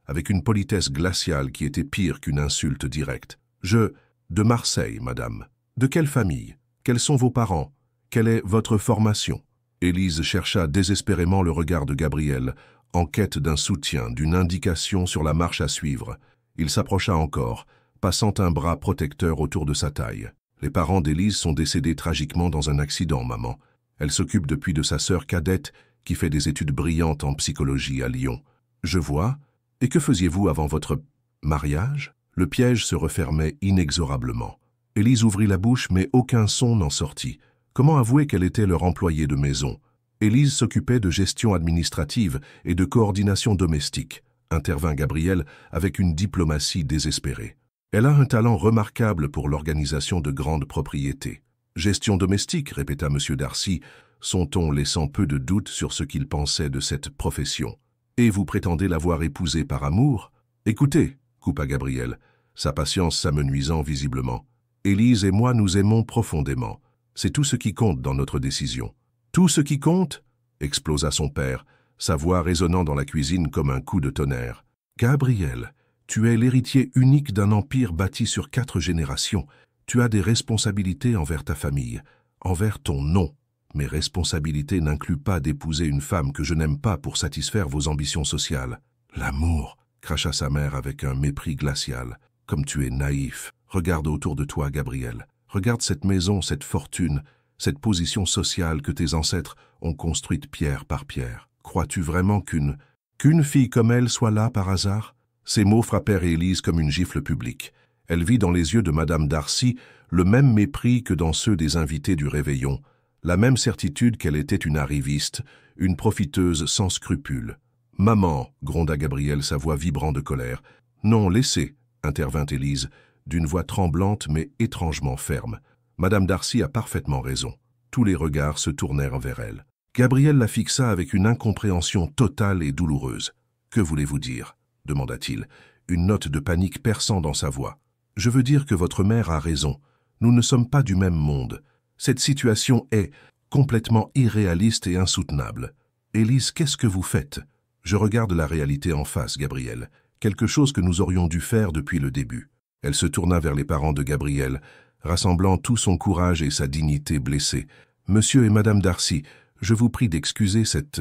avec une politesse glaciale qui était pire qu'une insulte directe. « De Marseille, madame. De quelle famille? Quels sont vos parents? Quelle est votre formation ?» Élise chercha désespérément le regard de Gabriel, en quête d'un soutien, d'une indication sur la marche à suivre. Il s'approcha encore, passant un bras protecteur autour de sa taille. « Les parents d'Élise sont décédés tragiquement dans un accident, maman. Elle s'occupe depuis de sa sœur cadette, qui fait des études brillantes en psychologie à Lyon. Je vois. Et que faisiez-vous avant votre mariage ?» Le piège se refermait inexorablement. Élise ouvrit la bouche, mais aucun son n'en sortit. Comment avouer qu'elle était leur employée de maison? Élise s'occupait de gestion administrative et de coordination domestique, intervint Gabriel avec une diplomatie désespérée. Elle a un talent remarquable pour l'organisation de grandes propriétés. Gestion domestique, répéta M. Darcy, son ton laissant peu de doute sur ce qu'il pensait de cette profession. Et vous prétendez l'avoir épousée par amour? Écoutez, coupa Gabriel, sa patience s'amenuisant visiblement. Élise et moi nous aimons profondément. C'est tout ce qui compte dans notre décision. Tout ce qui compte? Explosa son père, sa voix résonnant dans la cuisine comme un coup de tonnerre. Gabriel, tu es l'héritier unique d'un empire bâti sur 4 générations. Tu as des responsabilités envers ta famille, envers ton nom. Mes responsabilités n'incluent pas d'épouser une femme que je n'aime pas pour satisfaire vos ambitions sociales. L'amour, cracha sa mère avec un mépris glacial. Comme tu es naïf. Regarde autour de toi, Gabriel. Regarde cette maison, cette fortune, cette position sociale que tes ancêtres ont construite pierre par pierre. Crois-tu vraiment qu'une fille comme elle soit là par hasard? Ces mots frappèrent Élise comme une gifle publique. Elle vit dans les yeux de Madame Darcy le même mépris que dans ceux des invités du réveillon, la même certitude qu'elle était une arriviste, une profiteuse sans scrupules. « Maman !» gronda Gabriel, sa voix vibrant de colère. « Non, laissez !» intervint Élise, d'une voix tremblante mais étrangement ferme. Madame Darcy a parfaitement raison. Tous les regards se tournèrent vers elle. Gabriel la fixa avec une incompréhension totale et douloureuse. « Que voulez-vous dire ?» demanda-t-il, une note de panique perçant dans sa voix. « Je veux dire que votre mère a raison. Nous ne sommes pas du même monde. Cette situation est complètement irréaliste et insoutenable. Élise, qu'est-ce que vous faites? Je regarde la réalité en face, Gabriel. Quelque chose que nous aurions dû faire depuis le début. » Elle se tourna vers les parents de Gabriel, rassemblant tout son courage et sa dignité blessée. « Monsieur et Madame Darcy, je vous prie d'excuser cette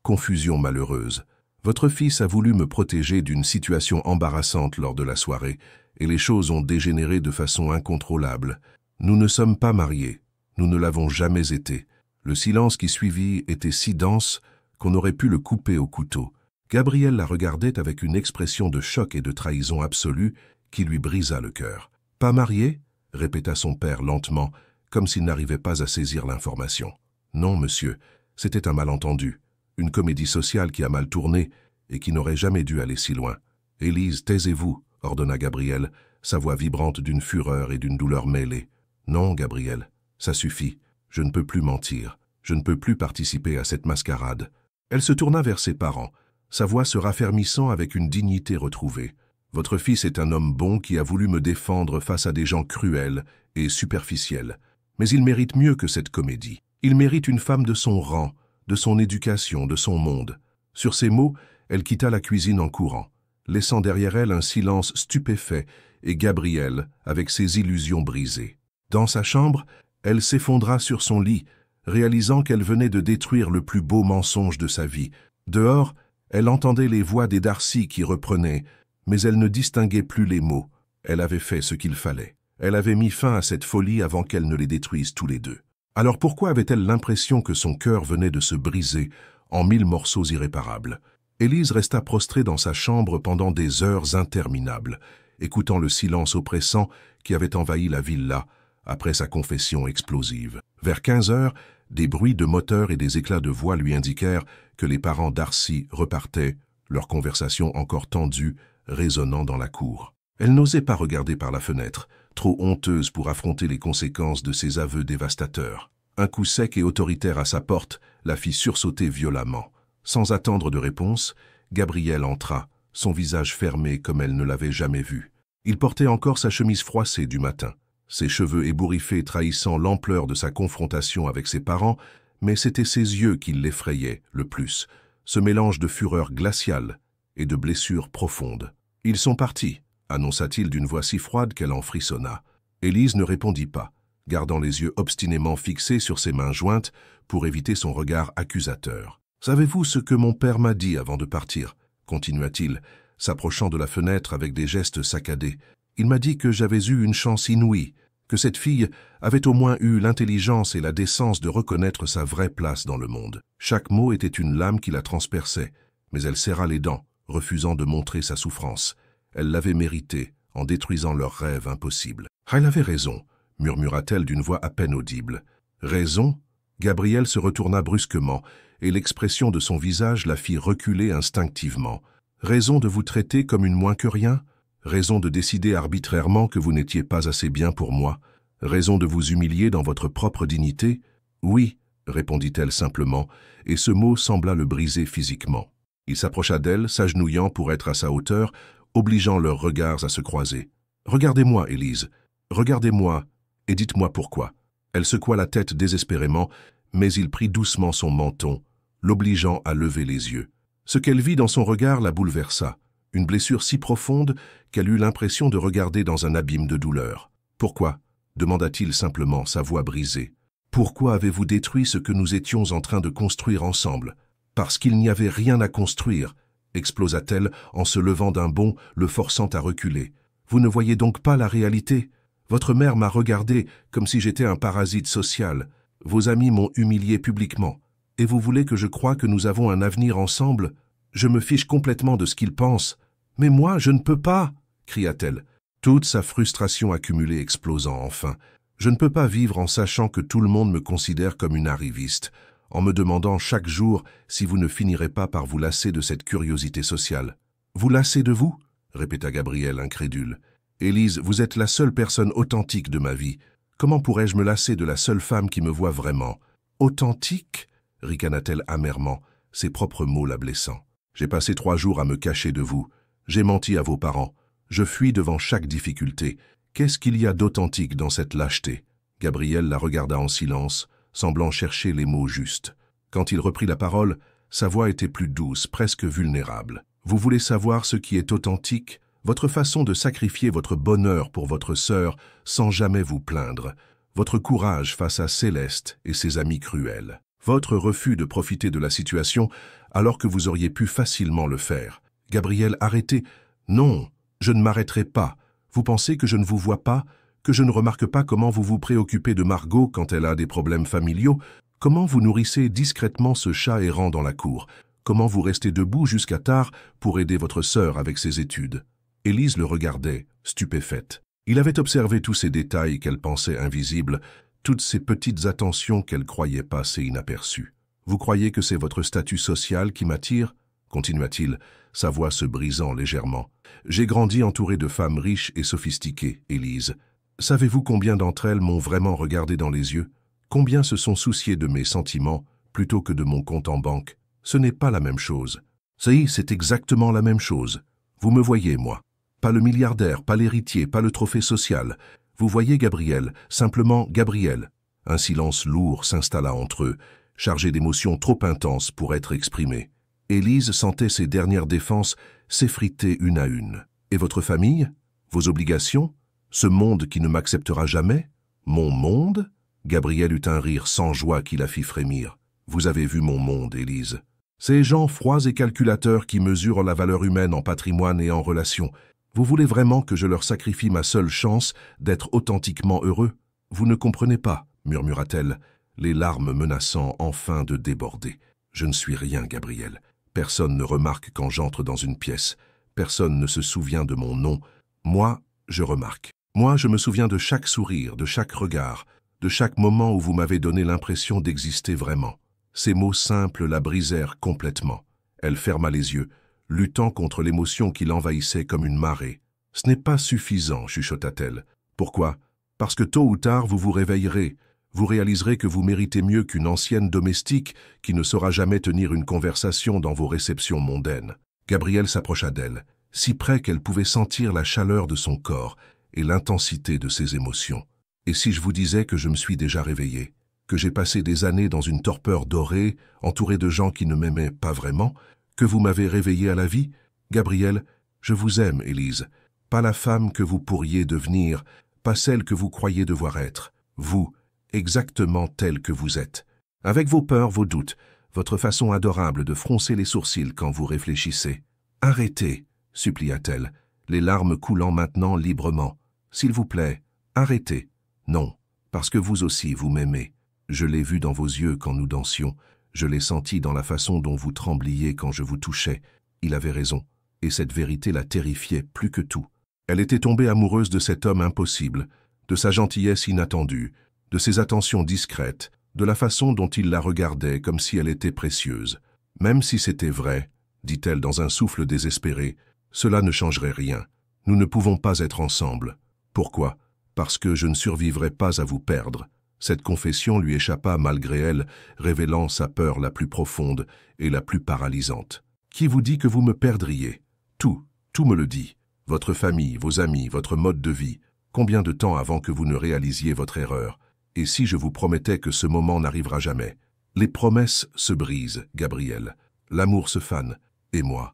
confusion malheureuse. Votre fils a voulu me protéger d'une situation embarrassante lors de la soirée, et les choses ont dégénéré de façon incontrôlable. Nous ne sommes pas mariés. Nous ne l'avons jamais été. Le silence qui suivit était si dense qu'on aurait pu le couper au couteau. » Gabriel la regardait avec une expression de choc et de trahison absolue qui lui brisa le cœur. « Pas marié ?» répéta son père lentement, comme s'il n'arrivait pas à saisir l'information. « Non, monsieur, c'était un malentendu, une comédie sociale qui a mal tourné et qui n'aurait jamais dû aller si loin. »« Élise, taisez-vous » ordonna Gabriel, sa voix vibrante d'une fureur et d'une douleur mêlée. « Non, Gabriel, ça suffit. Je ne peux plus mentir. Je ne peux plus participer à cette mascarade. » Elle se tourna vers ses parents, sa voix se raffermissant avec une dignité retrouvée. « Votre fils est un homme bon qui a voulu me défendre face à des gens cruels et superficiels. Mais il mérite mieux que cette comédie. Il mérite une femme de son rang, de son éducation, de son monde. » Sur ces mots, elle quitta la cuisine en courant, laissant derrière elle un silence stupéfait et Gabriel avec ses illusions brisées. Dans sa chambre, elle s'effondra sur son lit, réalisant qu'elle venait de détruire le plus beau mensonge de sa vie. Dehors, elle entendait les voix des Darcy qui reprenaient, mais elle ne distinguait plus les mots. Elle avait fait ce qu'il fallait. Elle avait mis fin à cette folie avant qu'elle ne les détruise tous les deux. Alors pourquoi avait-elle l'impression que son cœur venait de se briser en 1000 morceaux irréparables? Élise resta prostrée dans sa chambre pendant des heures interminables, écoutant le silence oppressant qui avait envahi la villa après sa confession explosive. Vers 15 heures, des bruits de moteurs et des éclats de voix lui indiquèrent que les parents Darcy repartaient, leur conversation encore tendue, résonnant dans la cour. Elle n'osait pas regarder par la fenêtre, trop honteuse pour affronter les conséquences de ses aveux dévastateurs. Un coup sec et autoritaire à sa porte la fit sursauter violemment. Sans attendre de réponse, Gabriel entra, son visage fermé comme elle ne l'avait jamais vu. Il portait encore sa chemise froissée du matin, ses cheveux ébouriffés trahissant l'ampleur de sa confrontation avec ses parents, mais c'étaient ses yeux qui l'effrayaient le plus, ce mélange de fureur glaciale et de blessures profondes. « Ils sont partis », annonça-t-il d'une voix si froide qu'elle en frissonna. Élise ne répondit pas, gardant les yeux obstinément fixés sur ses mains jointes pour éviter son regard accusateur. « Savez-vous ce que mon père m'a dit avant de partir ?» continua-t-il, s'approchant de la fenêtre avec des gestes saccadés. « Il m'a dit que j'avais eu une chance inouïe, que cette fille avait au moins eu l'intelligence et la décence de reconnaître sa vraie place dans le monde. Chaque mot était une lame qui la transperçait, mais elle serra les dents, refusant de montrer sa souffrance. Elle l'avait mérité, en détruisant leur rêve impossible. « Elle avait raison », murmura-t-elle d'une voix à peine audible. « Raison ?» Gabrielle se retourna brusquement, et l'expression de son visage la fit reculer instinctivement. Raison de vous traiter comme une moins que rien? Raison de décider arbitrairement que vous n'étiez pas assez bien pour moi? Raison de vous humilier dans votre propre dignité? Oui, répondit-elle simplement, et ce mot sembla le briser physiquement. Il s'approcha d'elle, s'agenouillant pour être à sa hauteur, obligeant leurs regards à se croiser. « Regardez-moi, Élise, regardez-moi, et dites-moi pourquoi. » Elle secoua la tête désespérément, mais il prit doucement son menton, l'obligeant à lever les yeux. Ce qu'elle vit dans son regard la bouleversa, une blessure si profonde qu'elle eut l'impression de regarder dans un abîme de douleur. « Pourquoi ?» demanda-t-il simplement, sa voix brisée. « Pourquoi avez-vous détruit ce que nous étions en train de construire ensemble ?»« Parce qu'il n'y avait rien à construire !» explosa-t-elle en se levant d'un bond, le forçant à reculer. « Vous ne voyez donc pas la réalité ? Votre mère m'a regardé comme si j'étais un parasite social. Vos amis m'ont humilié publiquement. Et vous voulez que je croie que nous avons un avenir ensemble? Je me fiche complètement de ce qu'ils pensent. Mais moi, je ne peux pas !» cria-t-elle, toute sa frustration accumulée explosant enfin. « Je ne peux pas vivre en sachant que tout le monde me considère comme une arriviste, en me demandant chaque jour si vous ne finirez pas par vous lasser de cette curiosité sociale. »« Vous lasser de vous ?» répéta Gabrielle incrédule. « Élise, vous êtes la seule personne authentique de ma vie. Comment pourrais-je me lasser de la seule femme qui me voit vraiment ?»« Authentique ?» ricana-t-elle amèrement, ses propres mots la blessant. « J'ai passé 3 jours à me cacher de vous. J'ai menti à vos parents. Je fuis devant chaque difficulté. Qu'est-ce qu'il y a d'authentique dans cette lâcheté ?» Gabrielle la regarda en silence, semblant chercher les mots justes. Quand il reprit la parole, sa voix était plus douce, presque vulnérable. « Vous voulez savoir ce qui est authentique ? Votre façon de sacrifier votre bonheur pour votre sœur sans jamais vous plaindre. Votre courage face à Céleste et ses amis cruels. Votre refus de profiter de la situation alors que vous auriez pu facilement le faire. Gabrielle, arrêtez. Non, je ne m'arrêterai pas. Vous pensez que je ne vous vois pas, que je ne remarque pas comment vous vous préoccupez de Margot quand elle a des problèmes familiaux, comment vous nourrissez discrètement ce chat errant dans la cour, comment vous restez debout jusqu'à tard pour aider votre sœur avec ses études. » Élise le regardait, stupéfaite. Il avait observé tous ces détails qu'elle pensait invisibles, toutes ces petites attentions qu'elle croyait passer inaperçues. « Vous croyez que c'est votre statut social qui m'attire ?» continua-t-il, sa voix se brisant légèrement. « J'ai grandi entouré de femmes riches et sophistiquées, Élise. Savez-vous combien d'entre elles m'ont vraiment regardé dans les yeux? Combien se sont souciées de mes sentiments plutôt que de mon compte en banque? Ce n'est pas la même chose. Si, c'est exactement la même chose. Vous me voyez, moi. Pas le milliardaire, pas l'héritier, pas le trophée social. Vous voyez Gabrielle, simplement Gabrielle. » Un silence lourd s'installa entre eux, chargé d'émotions trop intenses pour être exprimées. Élise sentait ses dernières défenses s'effriter une à une. « Et votre famille? Vos obligations? Ce monde qui ne m'acceptera jamais? Mon monde ?» Gabrielle eut un rire sans joie qui la fit frémir. « Vous avez vu mon monde, Élise. Ces gens froids et calculateurs qui mesurent la valeur humaine en patrimoine et en relations. Vous voulez vraiment que je leur sacrifie ma seule chance d'être authentiquement heureux? Vous ne comprenez pas, murmura-t-elle, les larmes menaçant enfin de déborder. Je ne suis rien, Gabrielle. Personne ne remarque quand j'entre dans une pièce. Personne ne se souvient de mon nom. Moi, je remarque. Moi, je me souviens de chaque sourire, de chaque regard, de chaque moment où vous m'avez donné l'impression d'exister vraiment. » Ces mots simples la brisèrent complètement. Elle ferma les yeux, luttant contre l'émotion qui l'envahissait comme une marée. « Ce n'est pas suffisant, chuchota-t-elle. Pourquoi? Parce que tôt ou tard vous vous réveillerez. Vous réaliserez que vous méritez mieux qu'une ancienne domestique qui ne saura jamais tenir une conversation dans vos réceptions mondaines. » Gabrielle s'approcha d'elle, si près qu'elle pouvait sentir la chaleur de son corps et l'intensité de ses émotions. « Et si je vous disais que je me suis déjà réveillée, que j'ai passé des années dans une torpeur dorée, entourée de gens qui ne m'aimaient pas vraiment, que vous m'avez réveillée à la vie? Gabrielle, je vous aime, Élise. Pas la femme que vous pourriez devenir, pas celle que vous croyez devoir être. Vous, exactement telle que vous êtes. Avec vos peurs, vos doutes, votre façon adorable de froncer les sourcils quand vous réfléchissez. Arrêtez, supplia-t-elle, les larmes coulant maintenant librement. S'il vous plaît, arrêtez. Non, parce que vous aussi, vous m'aimez. Je l'ai vu dans vos yeux quand nous dansions. Je l'ai senti dans la façon dont vous trembliez quand je vous touchais. Il avait raison, et cette vérité la terrifiait plus que tout. Elle était tombée amoureuse de cet homme impossible, de sa gentillesse inattendue, de ses attentions discrètes, de la façon dont il la regardait comme si elle était précieuse. « Même si c'était vrai, dit-elle dans un souffle désespéré, cela ne changerait rien. Nous ne pouvons pas être ensemble. Pourquoi? Parce que je ne survivrai pas à vous perdre. » Cette confession lui échappa malgré elle, révélant sa peur la plus profonde et la plus paralysante. « Qui vous dit que vous me perdriez? Tout me le dit. Votre famille, vos amis, votre mode de vie. Combien de temps avant que vous ne réalisiez votre erreur? Et si je vous promettais que ce moment n'arrivera jamais? Les promesses se brisent, Gabriel. L'amour se fane. Et moi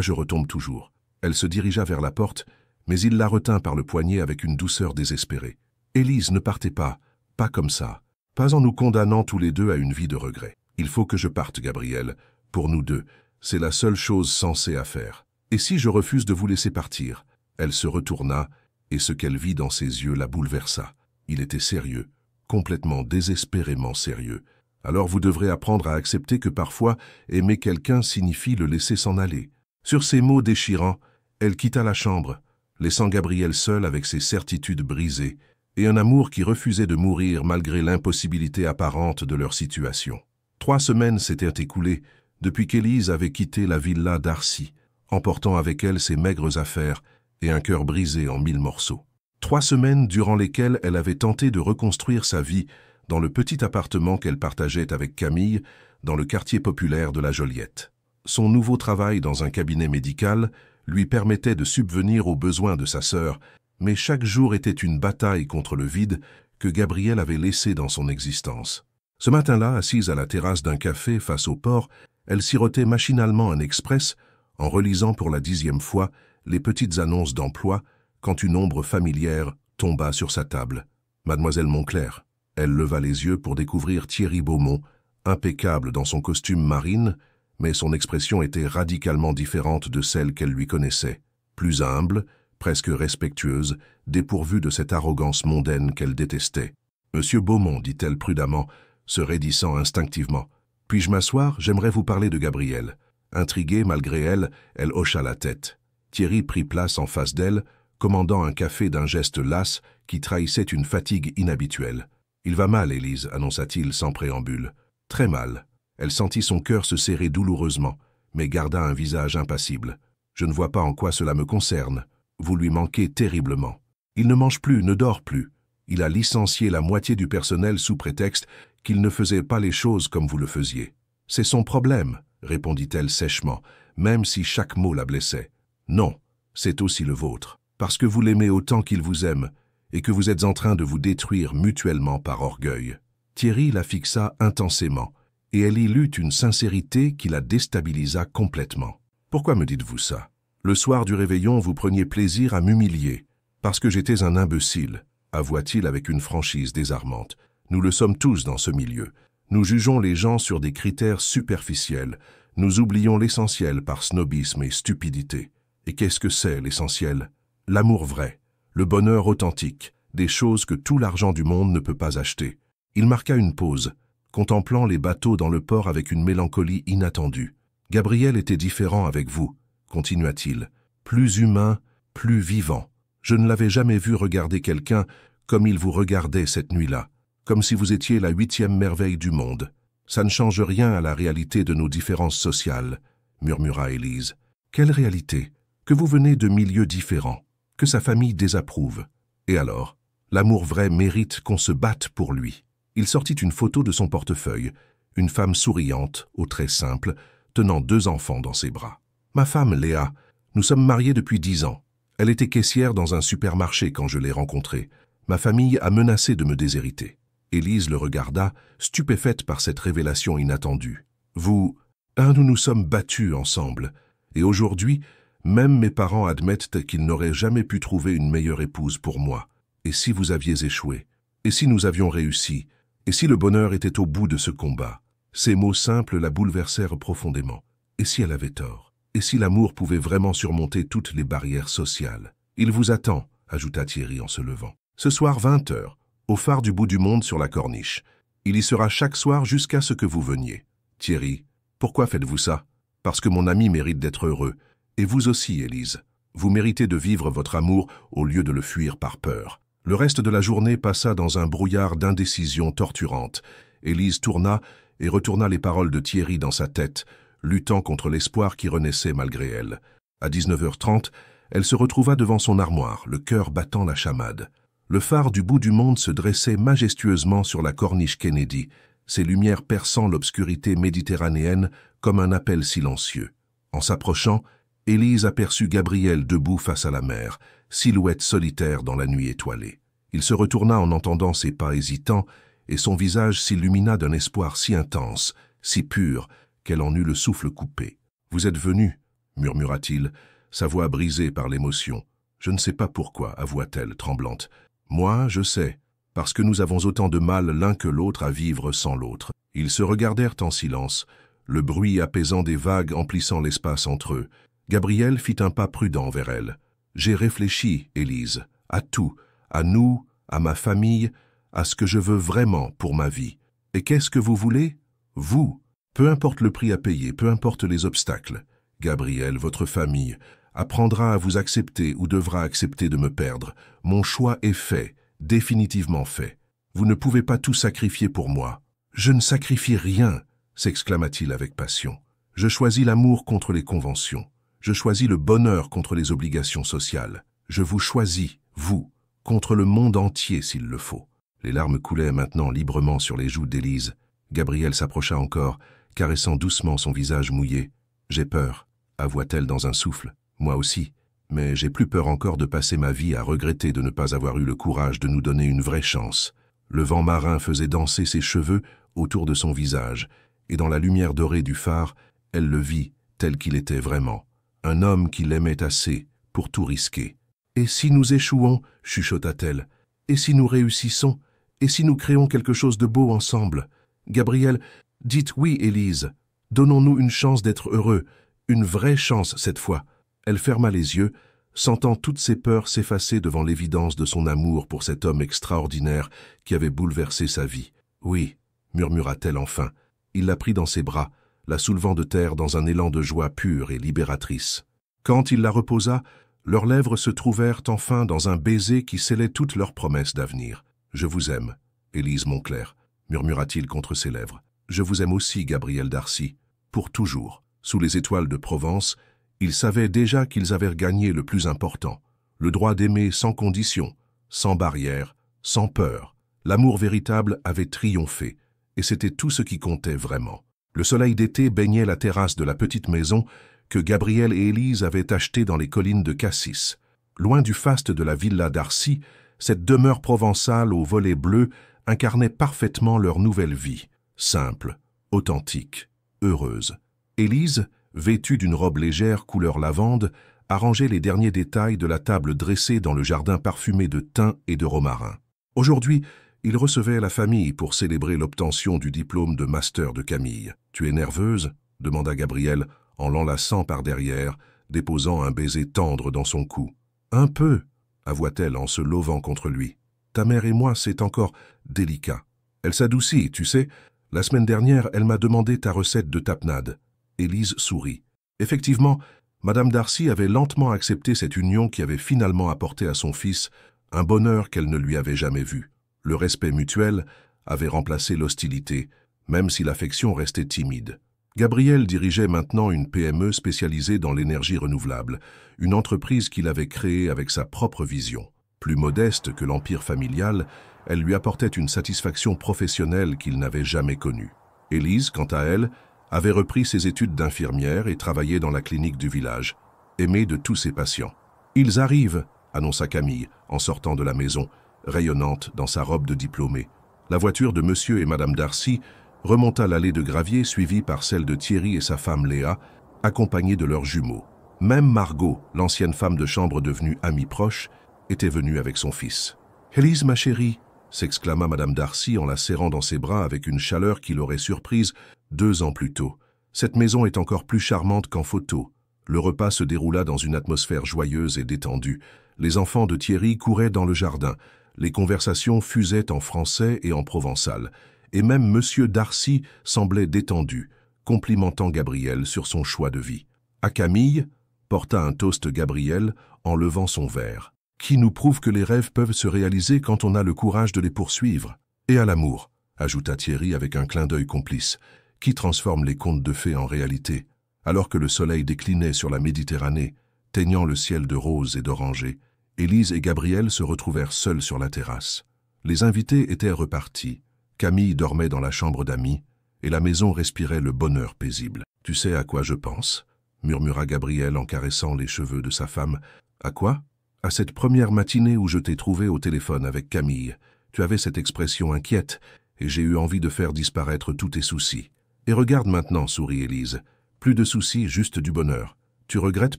je retombe toujours. » Elle se dirigea vers la porte, mais il la retint par le poignet avec une douceur désespérée. « Élise, ne partez pas. Pas comme ça. Pas en nous condamnant tous les deux à une vie de regret. Il faut que je parte, Gabriel. Pour nous deux, c'est la seule chose sensée à faire. Et si je refuse de vous laisser partir ?» Elle se retourna, et ce qu'elle vit dans ses yeux la bouleversa. Il était sérieux, complètement, désespérément sérieux. « Alors vous devrez apprendre à accepter que parfois, aimer quelqu'un signifie le laisser s'en aller. » Sur ces mots déchirants, elle quitta la chambre, laissant Gabriel seul avec ses certitudes brisées, et un amour qui refusait de mourir malgré l'impossibilité apparente de leur situation. 3 semaines s'étaient écoulées depuis qu'Élise avait quitté la villa d'Arcy, emportant avec elle ses maigres affaires et un cœur brisé en 1000 morceaux. 3 semaines durant lesquelles elle avait tenté de reconstruire sa vie dans le petit appartement qu'elle partageait avec Camille dans le quartier populaire de la Joliette. Son nouveau travail dans un cabinet médical lui permettait de subvenir aux besoins de sa sœur, mais chaque jour était une bataille contre le vide que Gabriel avait laissé dans son existence. Ce matin-là, assise à la terrasse d'un café face au port, elle sirotait machinalement un express en relisant pour la 10e fois les petites annonces d'emploi quand une ombre familière tomba sur sa table. Mademoiselle Moncler. Elle leva les yeux pour découvrir Thierry Beaumont, impeccable dans son costume marine, mais son expression était radicalement différente de celle qu'elle lui connaissait, plus humble, presque respectueuse, dépourvue de cette arrogance mondaine qu'elle détestait. « Monsieur Beaumont, dit-elle prudemment, se raidissant instinctivement. « Puis-je m'asseoir? J'aimerais vous parler de Gabriel. » Intriguée malgré elle, elle hocha la tête. Thierry prit place en face d'elle, commandant un café d'un geste las qui trahissait une fatigue inhabituelle. « Il va mal, Élise, annonça-t-il sans préambule. « Très mal. » Elle sentit son cœur se serrer douloureusement, mais garda un visage impassible. « Je ne vois pas en quoi cela me concerne. Vous lui manquez terriblement. Il ne mange plus, ne dort plus. Il a licencié la moitié du personnel sous prétexte qu'il ne faisait pas les choses comme vous le faisiez. C'est son problème, répondit-elle sèchement, même si chaque mot la blessait. Non, c'est aussi le vôtre, parce que vous l'aimez autant qu'il vous aime, et que vous êtes en train de vous détruire mutuellement par orgueil. » Thierry la fixa intensément, et elle y lut une sincérité qui la déstabilisa complètement. « Pourquoi me dites-vous ça? Le soir du réveillon, vous preniez plaisir à m'humilier, parce que j'étais un imbécile, avoua-t-il avec une franchise désarmante. Nous le sommes tous dans ce milieu. Nous jugeons les gens sur des critères superficiels. Nous oublions l'essentiel par snobisme et stupidité. Et qu'est-ce que c'est l'essentiel? L'amour vrai, le bonheur authentique, des choses que tout l'argent du monde ne peut pas acheter. » Il marqua une pause, contemplant les bateaux dans le port avec une mélancolie inattendue. « Gabriel était différent avec vous, » continua-t-il, « plus humain, plus vivant. Je ne l'avais jamais vu regarder quelqu'un comme il vous regardait cette nuit-là, comme si vous étiez la 8e merveille du monde. Ça ne change rien à la réalité de nos différences sociales, » murmura Élise. « Quelle réalité? Que vous venez de milieux différents, que sa famille désapprouve. Et alors, l'amour vrai mérite qu'on se batte pour lui. » Il sortit une photo de son portefeuille, une femme souriante, aux traits simples, tenant 2 enfants dans ses bras. « Ma femme, Léa, nous sommes mariés depuis 10 ans. Elle était caissière dans un supermarché quand je l'ai rencontrée. Ma famille a menacé de me déshériter. » Élise le regarda, stupéfaite par cette révélation inattendue. « Vous, nous nous sommes battus ensemble, et aujourd'hui, même mes parents admettent qu'ils n'auraient jamais pu trouver une meilleure épouse pour moi. Et si vous aviez échoué? Et si nous avions réussi? Et si le bonheur était au bout de ce combat? » Ces mots simples la bouleversèrent profondément. Et si elle avait tort? Et si l'amour pouvait vraiment surmonter toutes les barrières sociales? « Il vous attend, » ajouta Thierry en se levant. « Ce soir 20h, au phare du bout du monde sur la Corniche. Il y sera chaque soir jusqu'à ce que vous veniez. » « Thierry, pourquoi faites-vous ça? » « Parce que mon ami mérite d'être heureux. Et vous aussi, Élise. Vous méritez de vivre votre amour au lieu de le fuir par peur. » Le reste de la journée passa dans un brouillard d'indécision torturante, Élise tourna et retourna les paroles de Thierry dans sa tête, luttant contre l'espoir qui renaissait malgré elle. À 19h30, elle se retrouva devant son armoire, le cœur battant la chamade. Le phare du bout du monde se dressait majestueusement sur la corniche Kennedy, ses lumières perçant l'obscurité méditerranéenne comme un appel silencieux. En s'approchant, Élise aperçut Gabriel debout face à la mer, silhouette solitaire dans la nuit étoilée. Il se retourna en entendant ses pas hésitants, et son visage s'illumina d'un espoir si intense, si pur, qu'elle en eut le souffle coupé. « Vous êtes venu » murmura-t-il, sa voix brisée par l'émotion. « Je ne sais pas pourquoi » avoua-t-elle, tremblante. « Moi, je sais, parce que nous avons autant de mal l'un que l'autre à vivre sans l'autre. » Ils se regardèrent en silence, le bruit apaisant des vagues emplissant l'espace entre eux. Gabriel fit un pas prudent vers elle. « J'ai réfléchi, Élise, à tout, à nous, à ma famille, à ce que je veux vraiment pour ma vie. Et qu'est-ce que vous voulez? Vous. Peu importe le prix à payer, peu importe les obstacles. Gabriel, votre famille, apprendra à vous accepter ou devra accepter de me perdre. Mon choix est fait, définitivement fait. Vous ne pouvez pas tout sacrifier pour moi. Je ne sacrifie rien, s'exclama-t-il avec passion. Je choisis l'amour contre les conventions. Je choisis le bonheur contre les obligations sociales. Je vous choisis, vous, contre le monde entier s'il le faut. Les larmes coulaient maintenant librement sur les joues d'Élise. Gabriel s'approcha encore, caressant doucement son visage mouillé. « J'ai peur » avoua-t-elle dans un souffle. « Moi aussi. Mais j'ai plus peur encore de passer ma vie à regretter de ne pas avoir eu le courage de nous donner une vraie chance. » Le vent marin faisait danser ses cheveux autour de son visage, et dans la lumière dorée du phare, elle le vit tel qu'il était vraiment. Un homme qui l'aimait assez pour tout risquer. « Et si nous échouons » chuchota-t-elle. « Et si nous réussissons? Et si nous créons quelque chose de beau ensemble? Gabriel, dites oui, Élise. Donnons-nous une chance d'être heureux, une vraie chance cette fois. » Elle ferma les yeux, sentant toutes ses peurs s'effacer devant l'évidence de son amour pour cet homme extraordinaire qui avait bouleversé sa vie. « Oui, » murmura-t-elle enfin. Il la prit dans ses bras, la soulevant de terre dans un élan de joie pure et libératrice. Quand il la reposa, leurs lèvres se trouvèrent enfin dans un baiser qui scellait toutes leurs promesses d'avenir. « Je vous aime, Élise Moncler » murmura-t-il contre ses lèvres. « Je vous aime aussi, Gabriel Darcy, pour toujours. » Sous les étoiles de Provence, ils savaient déjà qu'ils avaient gagné le plus important, le droit d'aimer sans condition, sans barrière, sans peur. L'amour véritable avait triomphé, et c'était tout ce qui comptait vraiment. Le soleil d'été baignait la terrasse de la petite maison que Gabriel et Élise avaient achetée dans les collines de Cassis. Loin du faste de la villa Darcy, cette demeure provençale aux volets bleus incarnait parfaitement leur nouvelle vie, simple, authentique, heureuse. Élise, vêtue d'une robe légère couleur lavande, arrangeait les derniers détails de la table dressée dans le jardin parfumé de thym et de romarin. Aujourd'hui, il recevait la famille pour célébrer l'obtention du diplôme de master de Camille. « Tu es nerveuse ?» demanda Gabriel en l'enlaçant par derrière, déposant un baiser tendre dans son cou. « Un peu » avoua-t-elle en se levant contre lui. « Ta mère et moi, c'est encore délicat. Elle s'adoucit, tu sais. La semaine dernière, elle m'a demandé ta recette de tapenade. » Élise sourit. Effectivement, Madame Darcy avait lentement accepté cette union qui avait finalement apporté à son fils un bonheur qu'elle ne lui avait jamais vu. Le respect mutuel avait remplacé l'hostilité, même si l'affection restait timide. Gabriel dirigeait maintenant une PME spécialisée dans l'énergie renouvelable, une entreprise qu'il avait créée avec sa propre vision. Plus modeste que l'empire familial, elle lui apportait une satisfaction professionnelle qu'il n'avait jamais connue. Élise, quant à elle, avait repris ses études d'infirmière et travaillait dans la clinique du village, aimée de tous ses patients. « Ils arrivent !» annonça Camille, en sortant de la maison, rayonnante dans sa robe de diplômée. La voiture de Monsieur et Madame Darcy remonta l'allée de gravier suivie par celle de Thierry et sa femme Léa, accompagnés de leurs jumeaux. Même Margot, l'ancienne femme de chambre devenue amie proche, était venue avec son fils. « Élise, ma chérie !» s'exclama Madame Darcy en la serrant dans ses bras avec une chaleur qui l'aurait surprise 2 ans plus tôt. Cette maison est encore plus charmante qu'en photo. Le repas se déroula dans une atmosphère joyeuse et détendue. Les enfants de Thierry couraient dans le jardin. Les conversations fusaient en français et en provençal. Et même Monsieur Darcy semblait détendu, complimentant Gabriel sur son choix de vie. À Camille, porta un toast Gabriel en levant son verre. Qui nous prouve que les rêves peuvent se réaliser quand on a le courage de les poursuivre? Et à l'amour, ajouta Thierry avec un clin d'œil complice. Qui transforme les contes de fées en réalité? Alors que le soleil déclinait sur la Méditerranée, teignant le ciel de rose et d'oranger, Élise et Gabriel se retrouvèrent seuls sur la terrasse. Les invités étaient repartis. Camille dormait dans la chambre d'amis, et la maison respirait le bonheur paisible. « Tu sais à quoi je pense ?» murmura Gabriel en caressant les cheveux de sa femme. « À quoi ?»« À cette première matinée où je t'ai trouvé au téléphone avec Camille. Tu avais cette expression inquiète, et j'ai eu envie de faire disparaître tous tes soucis. Et regarde maintenant, sourit Élise. Plus de soucis, juste du bonheur. Tu regrettes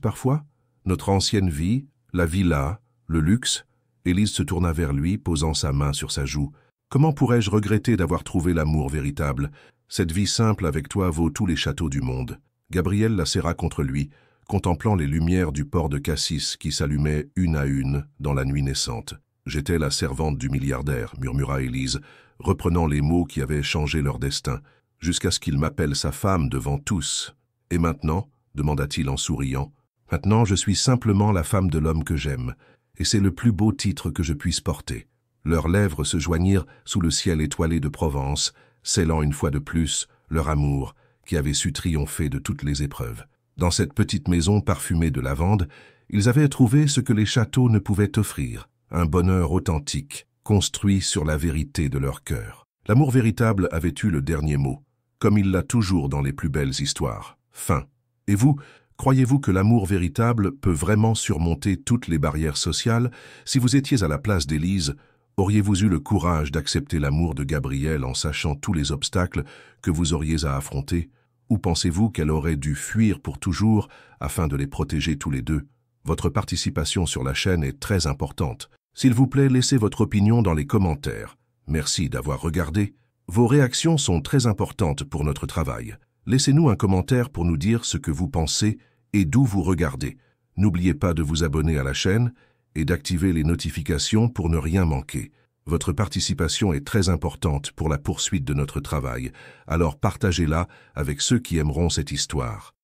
parfois? Notre ancienne vie, la villa, le luxe ?» Élise se tourna vers lui, posant sa main sur sa joue. « Comment pourrais-je regretter d'avoir trouvé l'amour véritable? Cette vie simple avec toi vaut tous les châteaux du monde. » Gabriel la serra contre lui, contemplant les lumières du port de Cassis qui s'allumaient une à une dans la nuit naissante. « J'étais la servante du milliardaire, » murmura Élise, reprenant les mots qui avaient changé leur destin, « jusqu'à ce qu'il m'appelle sa femme devant tous. Et maintenant ?» demanda-t-il en souriant. « Maintenant, je suis simplement la femme de l'homme que j'aime, et c'est le plus beau titre que je puisse porter. » Leurs lèvres se joignirent sous le ciel étoilé de Provence, scellant une fois de plus leur amour qui avait su triompher de toutes les épreuves. Dans cette petite maison parfumée de lavande, ils avaient trouvé ce que les châteaux ne pouvaient offrir, un bonheur authentique, construit sur la vérité de leur cœur. L'amour véritable avait eu le dernier mot, comme il l'a toujours dans les plus belles histoires. Fin. Et vous, croyez-vous que l'amour véritable peut vraiment surmonter toutes les barrières sociales? Si vous étiez à la place d'Élise, auriez-vous eu le courage d'accepter l'amour de Gabriel en sachant tous les obstacles que vous auriez à affronter? Ou pensez-vous qu'elle aurait dû fuir pour toujours afin de les protéger tous les deux? Votre participation sur la chaîne est très importante. S'il vous plaît, laissez votre opinion dans les commentaires. Merci d'avoir regardé. Vos réactions sont très importantes pour notre travail. Laissez-nous un commentaire pour nous dire ce que vous pensez et d'où vous regardez. N'oubliez pas de vous abonner à la chaîne et d'activer les notifications pour ne rien manquer. Votre participation est très importante pour la poursuite de notre travail, alors partagez-la avec ceux qui aimeront cette histoire.